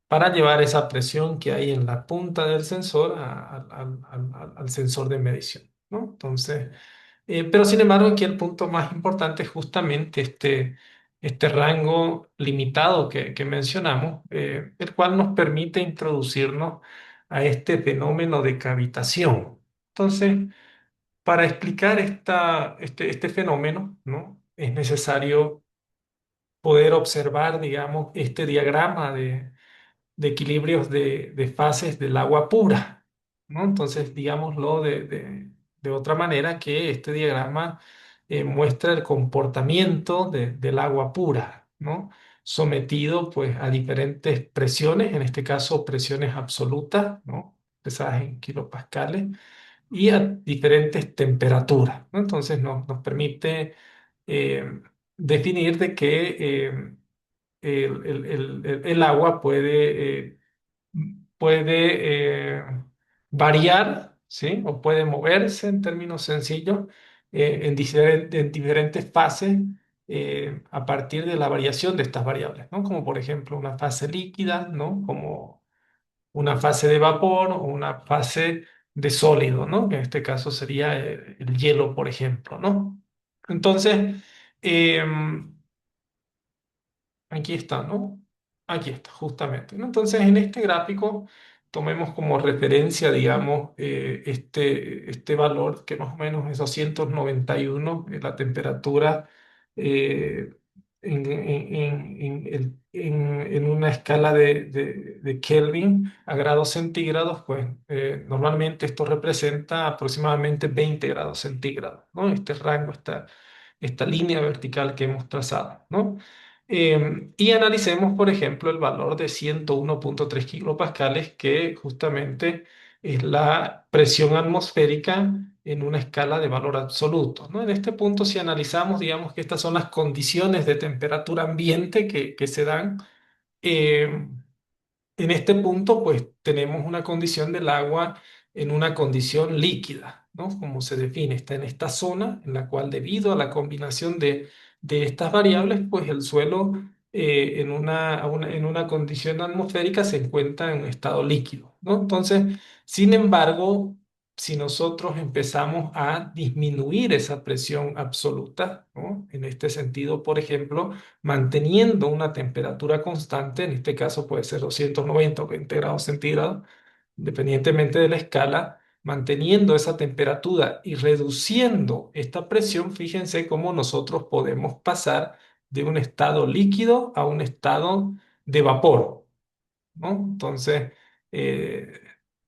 para llevar esa presión que hay en la punta del sensor al sensor de medición, ¿no? Entonces, pero sin embargo, aquí el punto más importante es justamente este rango limitado que mencionamos, el cual nos permite introducirnos a este fenómeno de cavitación. Entonces, para explicar este fenómeno, ¿no? Es necesario poder observar, digamos, este diagrama de equilibrios de fases del agua pura, ¿no? Entonces, digámoslo de otra manera, que este diagrama muestra el comportamiento del agua pura, ¿no? Sometido pues a diferentes presiones, en este caso presiones absolutas, ¿no? Expresadas en kilopascales, y a diferentes temperaturas, ¿no? Entonces nos permite eh, definir de que el agua puede variar, ¿sí? O puede moverse en términos sencillos en diferentes fases a partir de la variación de estas variables, ¿no? Como por ejemplo una fase líquida, ¿no? Como una fase de vapor o una fase de sólido, ¿no? Que en este caso sería el hielo, por ejemplo, ¿no? Entonces, em, aquí está, ¿no? Aquí está, justamente, ¿no? Entonces, en este gráfico, tomemos como referencia, digamos, este valor que más o menos es 291, la temperatura eh, en una escala de Kelvin a grados centígrados, pues normalmente esto representa aproximadamente 20 grados centígrados, ¿no? Este rango, esta línea vertical que hemos trazado, ¿no? Y analicemos, por ejemplo, el valor de 101,3 kilopascales, que justamente es la presión atmosférica en una escala de valor absoluto, ¿no? En este punto, si analizamos, digamos que estas son las condiciones de temperatura ambiente que se dan. eh, en este punto, pues tenemos una condición del agua en una condición líquida, ¿no? Como se define, está en esta zona en la cual, debido a la combinación de estas variables, pues el suelo en una condición atmosférica se encuentra en un estado líquido, ¿no? Entonces, sin embargo, si nosotros empezamos a disminuir esa presión absoluta, ¿no? En este sentido, por ejemplo, manteniendo una temperatura constante, en este caso puede ser 290 o 20 grados centígrados, independientemente de la escala, manteniendo esa temperatura y reduciendo esta presión, fíjense cómo nosotros podemos pasar de un estado líquido a un estado de vapor, ¿no? Entonces, eh,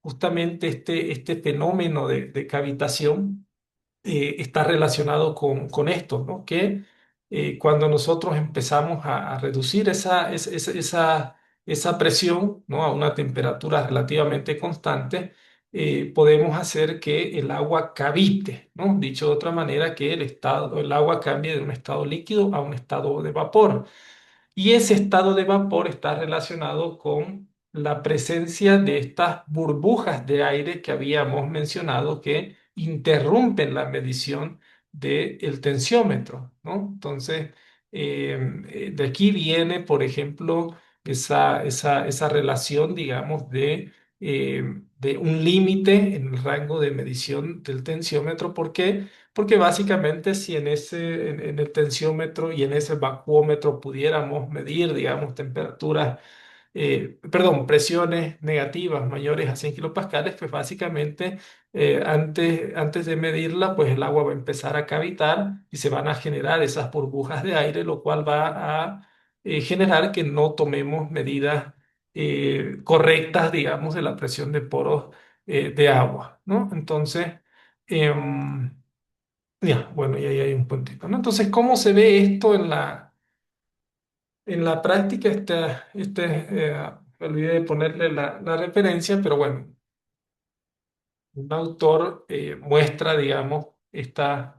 justamente este fenómeno de cavitación está relacionado con esto, ¿no? Que cuando nosotros empezamos a reducir esa presión, ¿no? A una temperatura relativamente constante, podemos hacer que el agua cavite, ¿no? Dicho de otra manera, que el agua cambie de un estado líquido a un estado de vapor. Y ese estado de vapor está relacionado con la presencia de estas burbujas de aire que habíamos mencionado, que interrumpen la medición del tensiómetro, ¿no? Entonces, de aquí viene, por ejemplo, esa relación, digamos, de un límite en el rango de medición del tensiómetro. ¿Por qué? Porque básicamente, si en el tensiómetro y en ese vacuómetro pudiéramos medir, digamos, presiones negativas mayores a 100 kilopascales, pues básicamente antes de medirla, pues el agua va a empezar a cavitar y se van a generar esas burbujas de aire, lo cual va a generar que no tomemos medidas correctas, digamos, de la presión de poros de agua, ¿no? Entonces, em, ya, bueno, y ahí hay un puntito, ¿no? Entonces, ¿cómo se ve esto en la práctica? Me olvidé de ponerle la referencia, pero bueno, un autor muestra, digamos, estas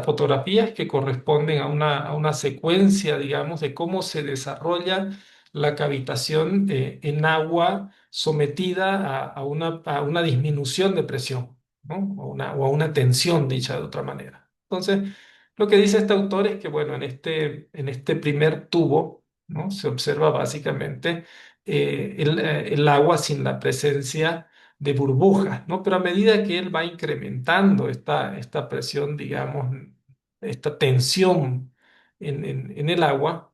fotografías que corresponden a una secuencia, digamos, de cómo se desarrolla la cavitación en agua sometida a una disminución de presión, ¿no? O a una tensión, dicha de otra manera. Entonces, Lo que dice este autor es que, bueno, en este primer tubo, ¿no? Se observa básicamente el agua sin la presencia de burbujas, ¿no? Pero a medida que él va incrementando esta presión, digamos, esta tensión en el agua,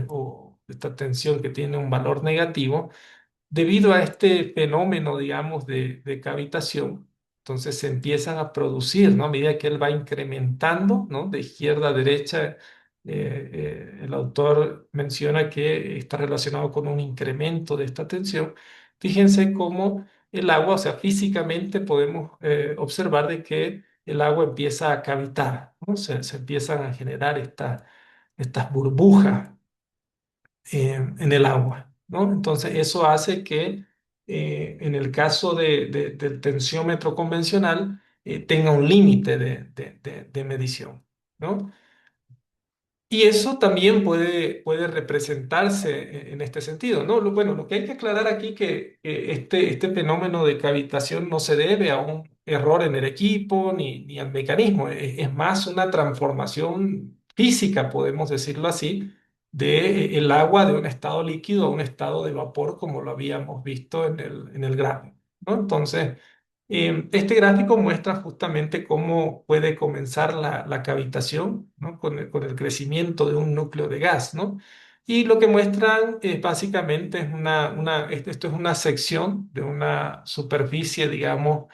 o esta tensión que tiene un valor negativo, debido a este fenómeno, digamos, de cavitación, entonces se empiezan a producir, ¿no? A medida que él va incrementando, ¿no? De izquierda a derecha, el autor menciona que está relacionado con un incremento de esta tensión. Fíjense cómo el agua, o sea, físicamente podemos observar de que el agua empieza a cavitar, ¿no? Se empiezan a generar estas burbujas en el agua, ¿no? Entonces, eso hace que en el caso del tensiómetro convencional tenga un límite de medición, ¿no? Y eso también puede representarse en este sentido, ¿no? Bueno, lo que hay que aclarar aquí que este fenómeno de cavitación no se debe a un error en el equipo ni al mecanismo, es más una transformación física, podemos decirlo así, de el agua de un estado líquido a un estado de vapor, como lo habíamos visto en el gráfico, ¿no? Entonces, este gráfico muestra justamente cómo puede comenzar la cavitación, ¿no? Con el crecimiento de un núcleo de gas, ¿no? Y lo que muestran básicamente es esto es una sección de una superficie, digamos,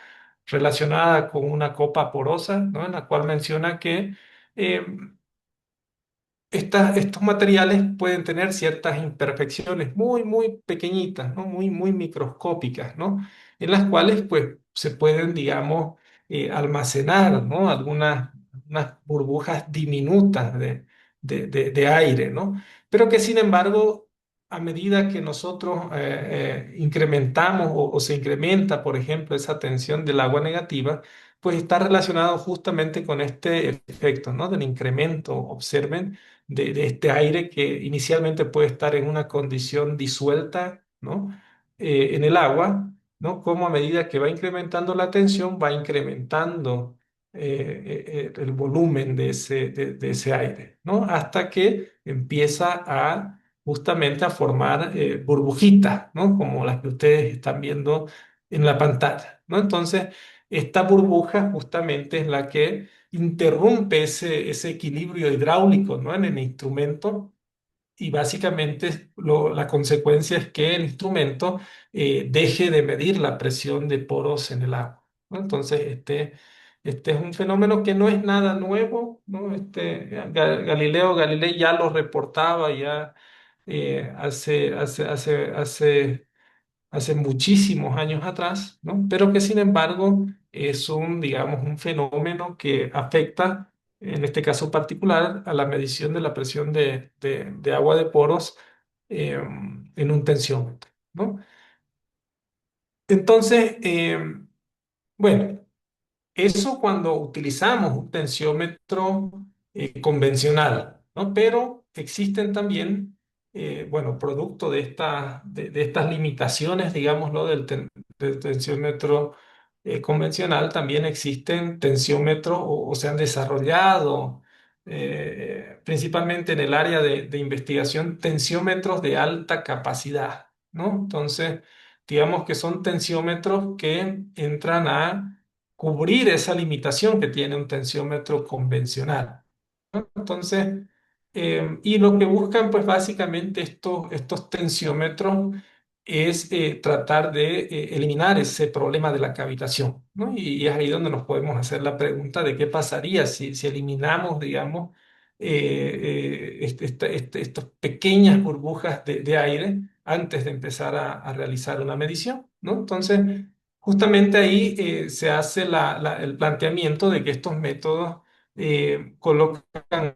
relacionada con una copa porosa, ¿no? En la cual menciona que eh, estos materiales pueden tener ciertas imperfecciones muy pequeñitas, ¿no? Muy microscópicas, ¿no? En las cuales, pues, se pueden, digamos, almacenar, ¿no? Unas burbujas diminutas de aire, ¿no? Pero que, sin embargo, a medida que nosotros incrementamos o se incrementa, por ejemplo, esa tensión del agua negativa, pues está relacionado justamente con este efecto, ¿no? Del incremento. Observen de este aire que inicialmente puede estar en una condición disuelta, ¿no? En el agua, ¿no? Como a medida que va incrementando la tensión, va incrementando el volumen de ese aire, ¿no? Hasta que empieza a justamente a formar burbujitas, ¿no? Como las que ustedes están viendo en la pantalla, ¿no? Entonces, esta burbuja justamente es la que interrumpe ese equilibrio hidráulico, ¿no? En el instrumento, y básicamente la consecuencia es que el instrumento deje de medir la presión de poros en el agua, ¿no? Entonces, este es un fenómeno que no es nada nuevo, ¿no? Galileo Galilei ya lo reportaba ya hace muchísimos años atrás, ¿no? Pero que sin embargo es digamos, un fenómeno que afecta, en este caso particular, a la medición de la presión de agua de poros en un tensiómetro, ¿no? Entonces, bueno. Eso cuando utilizamos un tensiómetro convencional, ¿no? Pero existen también, bueno, producto de estas limitaciones, digámoslo, del tensiómetro convencional, también existen tensiómetros o se han desarrollado, principalmente en el área de investigación, tensiómetros de alta capacidad, ¿no? Entonces, digamos que son tensiómetros que entran a cubrir esa limitación que tiene un tensiómetro convencional, ¿no? Entonces, y lo que buscan, pues básicamente estos tensiómetros es tratar de eliminar ese problema de la cavitación, ¿no? Y es ahí donde nos podemos hacer la pregunta de qué pasaría si eliminamos, digamos, estas pequeñas burbujas de aire antes de empezar a realizar una medición, ¿no? Entonces, justamente ahí se hace el planteamiento de que estos métodos colocan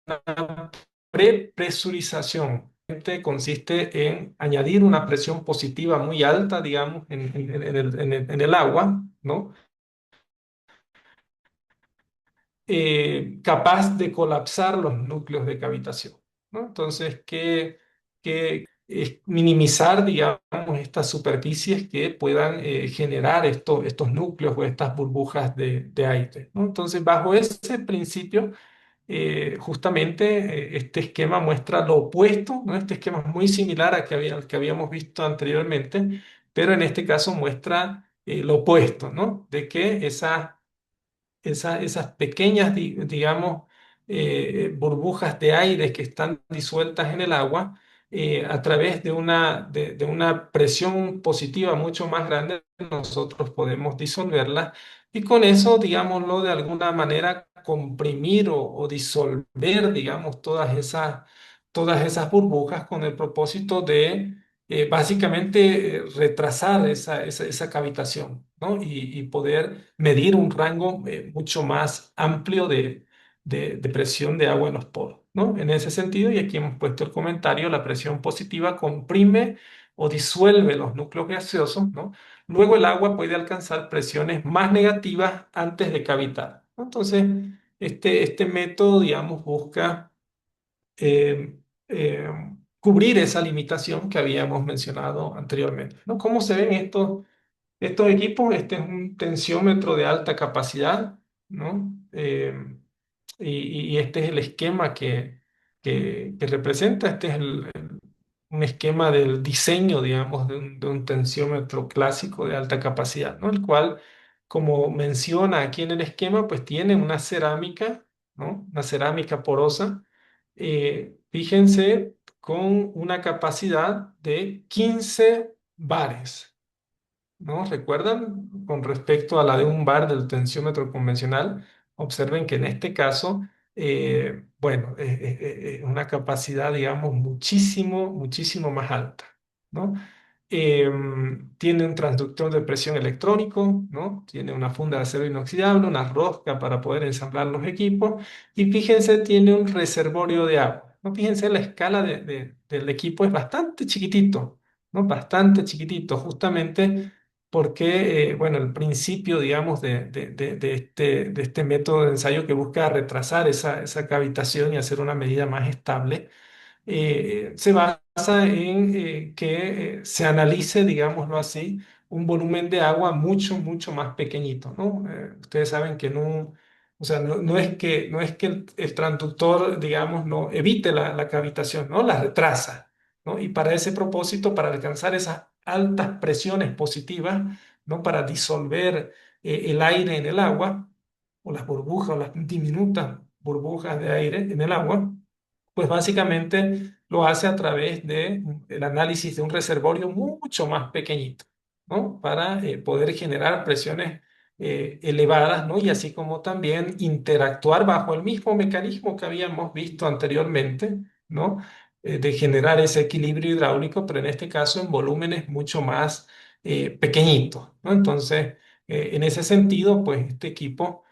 una prepresurización. Este consiste en añadir una presión positiva muy alta, digamos, en el agua, ¿no? Capaz de colapsar los núcleos de cavitación, ¿no? Entonces, es minimizar, digamos, estas superficies que puedan generar estos núcleos o estas burbujas de aire, ¿no? Entonces, bajo ese principio, justamente este esquema muestra lo opuesto, ¿no? Este esquema es muy similar al que habíamos visto anteriormente, pero en este caso muestra lo opuesto, ¿no? De que esas pequeñas, digamos, burbujas de aire que están disueltas en el agua, a través de una presión positiva mucho más grande, nosotros podemos disolverlas y con eso, digámoslo, de alguna manera comprimir o disolver, digamos, todas esas burbujas con el propósito de básicamente retrasar esa cavitación, ¿no? Y poder medir un rango mucho más amplio de presión de agua en los poros, ¿no? En ese sentido, y aquí hemos puesto el comentario, la presión positiva comprime o disuelve los núcleos gaseosos, ¿no? Luego el agua puede alcanzar presiones más negativas antes de cavitar, ¿no? Entonces, este método, digamos, busca eh, eh, cubrir esa limitación que habíamos mencionado anteriormente, ¿no? ¿Cómo se ven estos equipos? Este es un tensiómetro de alta capacidad, ¿no? Y este es el esquema que representa. Este es un esquema del diseño, digamos, de un tensiómetro clásico de alta capacidad, ¿no? El cual, como menciona aquí en el esquema, pues tiene una cerámica, ¿no? Una cerámica porosa, fíjense, con una capacidad de 15 bares, ¿no? ¿Recuerdan? Con respecto a la de un bar del tensiómetro convencional, observen que en este caso, bueno, una capacidad, digamos, muchísimo más alta, ¿no? Tiene un transductor de presión electrónico, ¿no? Tiene una funda de acero inoxidable, una rosca para poder ensamblar los equipos y fíjense, tiene un reservorio de agua, ¿no? Fíjense, la escala del equipo es bastante chiquitito, ¿no? Bastante chiquitito, justamente porque, bueno, el principio, digamos, de este método de ensayo que busca retrasar esa cavitación y hacer una medida más estable, se basa en que se analice, digámoslo así, un volumen de agua mucho más pequeñito, ¿no? Ustedes saben que no, o sea, no es que el transductor, digamos, no evite la cavitación, ¿no? La retrasa, ¿no? Y para ese propósito, para alcanzar esas altas presiones positivas, ¿no? Para disolver el aire en el agua, o las burbujas, o las diminutas burbujas de aire en el agua, pues básicamente lo hace a través del análisis de un reservorio mucho más pequeñito, ¿no? Para poder generar presiones elevadas, ¿no? Y así como también interactuar bajo el mismo mecanismo que habíamos visto anteriormente, ¿no? De generar ese equilibrio hidráulico, pero en este caso en volúmenes mucho más pequeñitos, ¿no? Entonces, en ese sentido, pues este equipo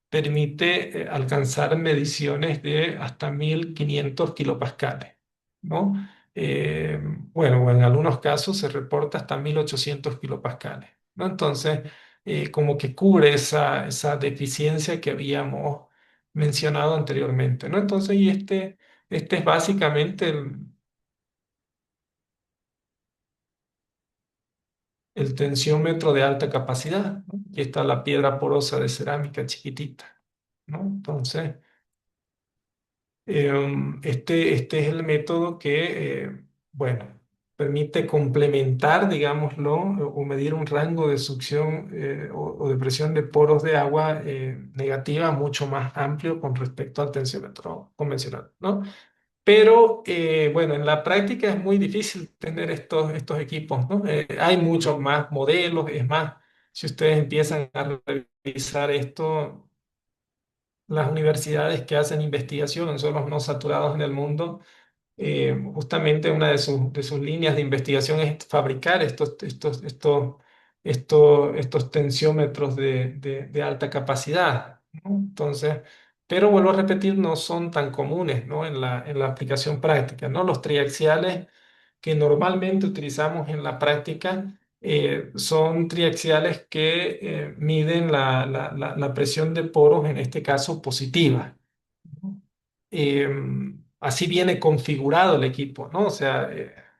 permite alcanzar mediciones de hasta 1500 kilopascales, ¿no? Bueno, o en algunos casos se reporta hasta 1800 kilopascales, ¿no? Entonces, como que cubre esa deficiencia que habíamos mencionado anteriormente, ¿no? Entonces, este es básicamente el tensiómetro de alta capacidad, ¿no? Aquí está la piedra porosa de cerámica chiquitita, ¿no? Entonces, este es el método que, bueno, permite complementar, digámoslo, o medir un rango de succión o de presión de poros de agua negativa mucho más amplio con respecto al tensiómetro convencional, ¿no? Pero, bueno, en la práctica es muy difícil tener estos equipos, ¿no? Hay muchos más modelos, es más, si ustedes empiezan a revisar esto, las universidades que hacen investigación son los no saturados en el mundo. Justamente una de sus líneas de investigación es fabricar estos tensiómetros de alta capacidad, ¿no? Entonces, pero vuelvo a repetir, no son tan comunes, ¿no? En la aplicación práctica, ¿no? Los triaxiales que normalmente utilizamos en la práctica son triaxiales que miden la presión de poros, en este caso positiva, ¿no? Así viene configurado el equipo, ¿no? O sea,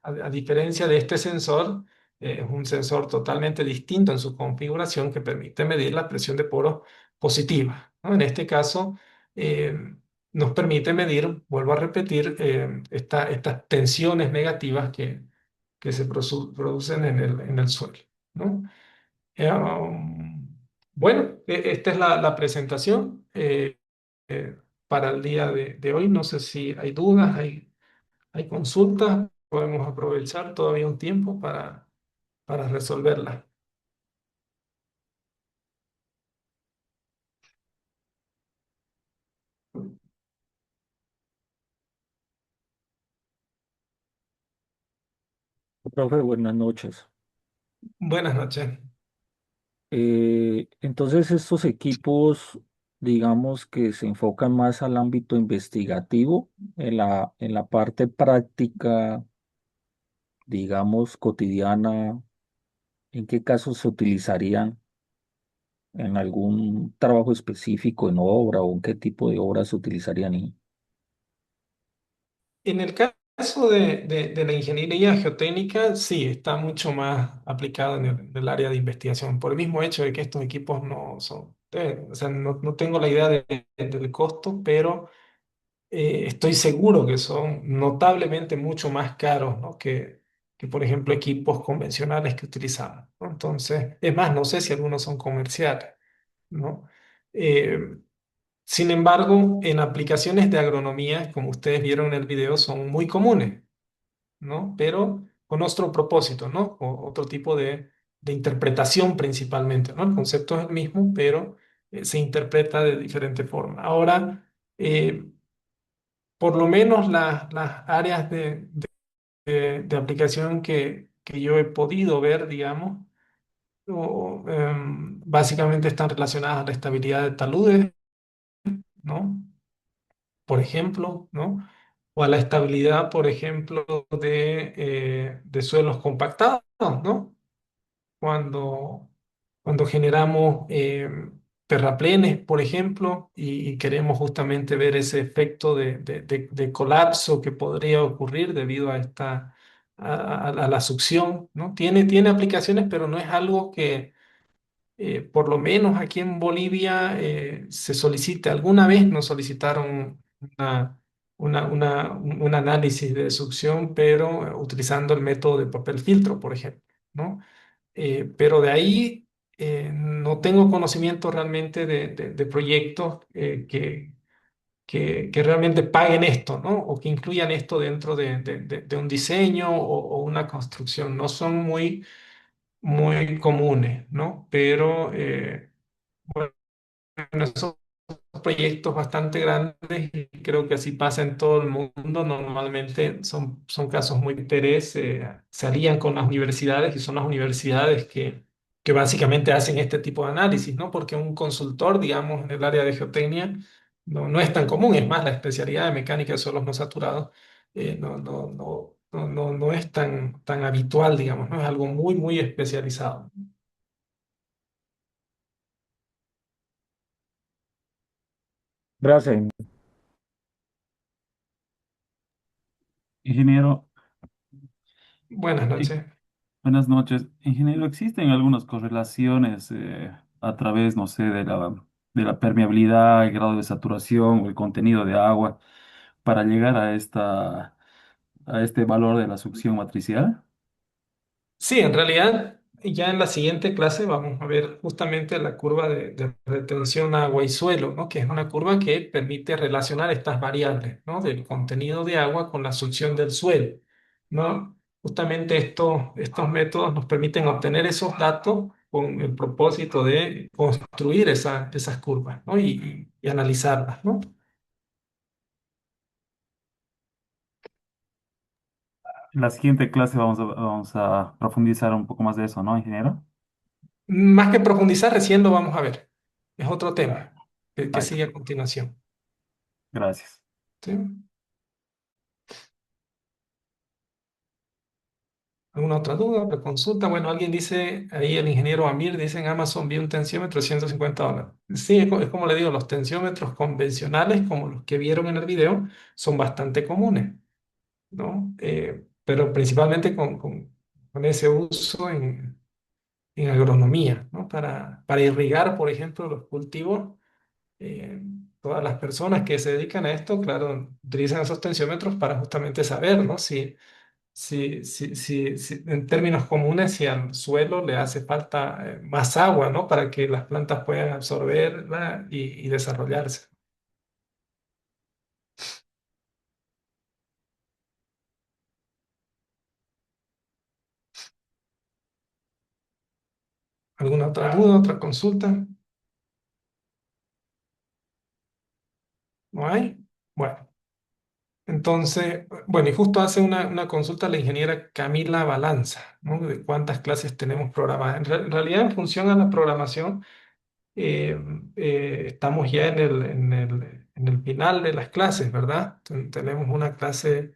a diferencia de este sensor, es un sensor totalmente distinto en su configuración que permite medir la presión de poros positiva, ¿no? En este caso, eh, nos permite medir, vuelvo a repetir, estas tensiones negativas que se producen en el suelo, ¿no? Bueno, esta es la presentación para el día de hoy. No sé si hay dudas, hay consultas. Podemos aprovechar todavía un tiempo para resolverlas. Profe, buenas noches. Buenas noches. Entonces, estos equipos, digamos que se enfocan más al ámbito investigativo, en la parte práctica, digamos, cotidiana, ¿en qué casos se utilizarían? ¿En algún trabajo específico, en obra o en qué tipo de obras se utilizarían? En el caso de la ingeniería geotécnica, sí, está mucho más aplicado en el área de investigación, por el mismo hecho de que estos equipos no son, o sea, no tengo la idea del costo, pero estoy seguro que son notablemente mucho más caros, ¿no? que, por ejemplo, equipos convencionales que utilizamos, ¿no? Entonces, es más, no sé si algunos son comerciales, ¿no? Eh, Sin embargo, en aplicaciones de agronomía, como ustedes vieron en el video, son muy comunes, ¿no? Pero con otro propósito, ¿no? O otro tipo de interpretación principalmente, ¿no? El concepto es el mismo, pero se interpreta de diferente forma. Ahora, eh, por lo menos las áreas de aplicación que yo he podido ver, digamos, básicamente están relacionadas a la estabilidad de taludes, ¿no? Por ejemplo, ¿no? O a la estabilidad, por ejemplo, de suelos compactados, ¿no? Cuando, cuando generamos terraplenes, por ejemplo, y queremos justamente ver ese efecto de colapso que podría ocurrir debido a a la succión, ¿no? Tiene aplicaciones, pero no es algo que por lo menos aquí en Bolivia se solicita, alguna vez nos solicitaron un análisis de succión, pero utilizando el método de papel filtro, por ejemplo, ¿no? Pero de ahí no tengo conocimiento realmente de proyectos que realmente paguen esto, ¿no? O que incluyan esto dentro de un diseño o una construcción. No son muy comunes, ¿no? Pero bueno, esos proyectos bastante grandes y creo que así pasa en todo el mundo. Normalmente son casos muy de interés, se alían con las universidades y son las universidades que básicamente hacen este tipo de análisis, ¿no? Porque un consultor, digamos, en el área de geotecnia no es tan común. Es más, la especialidad de mecánica de suelos no saturados no es tan habitual, digamos, ¿no? Es algo muy especializado. Gracias. Ingeniero, Buenas eh, noches. buenas noches. Ingeniero, ¿existen algunas correlaciones a través, no sé, de la permeabilidad, el grado de saturación o el contenido de agua para llegar a a este valor de la succión matricial? Sí, en realidad ya en la siguiente clase vamos a ver justamente la curva de retención agua y suelo, ¿no? Que es una curva que permite relacionar estas variables, ¿no? Del contenido de agua con la succión del suelo, ¿no? Justamente estos métodos nos permiten obtener esos datos con el propósito de construir esas curvas, ¿no? Y analizarlas, ¿no? En la siguiente clase vamos a profundizar un poco más de eso, ¿no, ingeniero? Más que profundizar, recién lo vamos a ver. Es otro tema que Vaya, sigue a continuación, gracias. ¿sí? ¿Alguna otra duda, otra consulta? Bueno, alguien dice, ahí el ingeniero Amir dice en Amazon vi un tensiómetro de $150. Sí, es como le digo, los tensiómetros convencionales, como los que vieron en el video, son bastante comunes, ¿no? pero principalmente con ese uso en agronomía, ¿no? Para irrigar, por ejemplo, los cultivos. eh, Todas las personas que se dedican a esto, claro, utilizan esos tensiómetros para justamente saber, ¿no? Si en términos comunes, si al suelo le hace falta más agua, ¿no? Para que las plantas puedan absorberla y desarrollarse. ¿Alguna otra duda, otra consulta? ¿No hay? Bueno, entonces, bueno, y justo hace una consulta la ingeniera Camila Balanza, ¿no? De cuántas clases tenemos programadas. En realidad, en función a la programación, eh, estamos ya en el final de las clases, ¿verdad? Tenemos una clase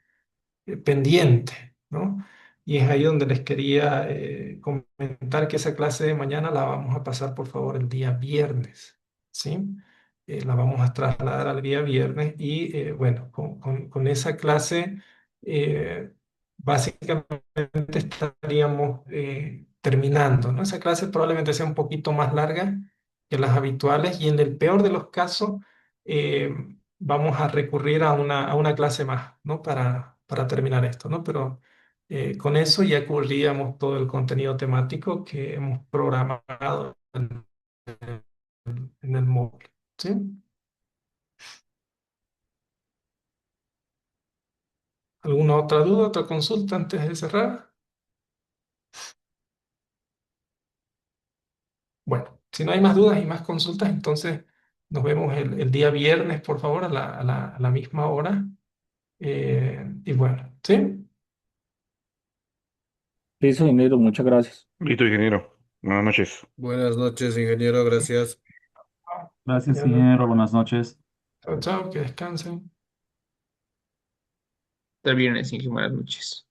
pendiente, ¿no? Y es ahí donde les quería comentar que esa clase de mañana la vamos a pasar, por favor, el día viernes, ¿sí? La vamos a trasladar al día viernes y, bueno, con esa clase, básicamente estaríamos terminando, ¿no? Esa clase probablemente sea un poquito más larga que las habituales y en el peor de los casos, eh, vamos a recurrir a una clase más, ¿no? Para terminar esto, ¿no? Pero con eso ya cubríamos todo el contenido temático que hemos programado en el módulo, ¿sí? ¿Alguna otra duda, otra consulta antes de cerrar? Bueno, si no hay más dudas y más consultas, entonces nos vemos el día viernes, por favor, a la misma hora. Y bueno, ¿sí? Listo, ingeniero, muchas gracias. Listo, ingeniero. Buenas noches. Buenas noches, ingeniero, gracias. Gracias, Ya no. ingeniero. Buenas noches. Chao, chao, que descansen. Hasta el viernes, Inge, buenas noches.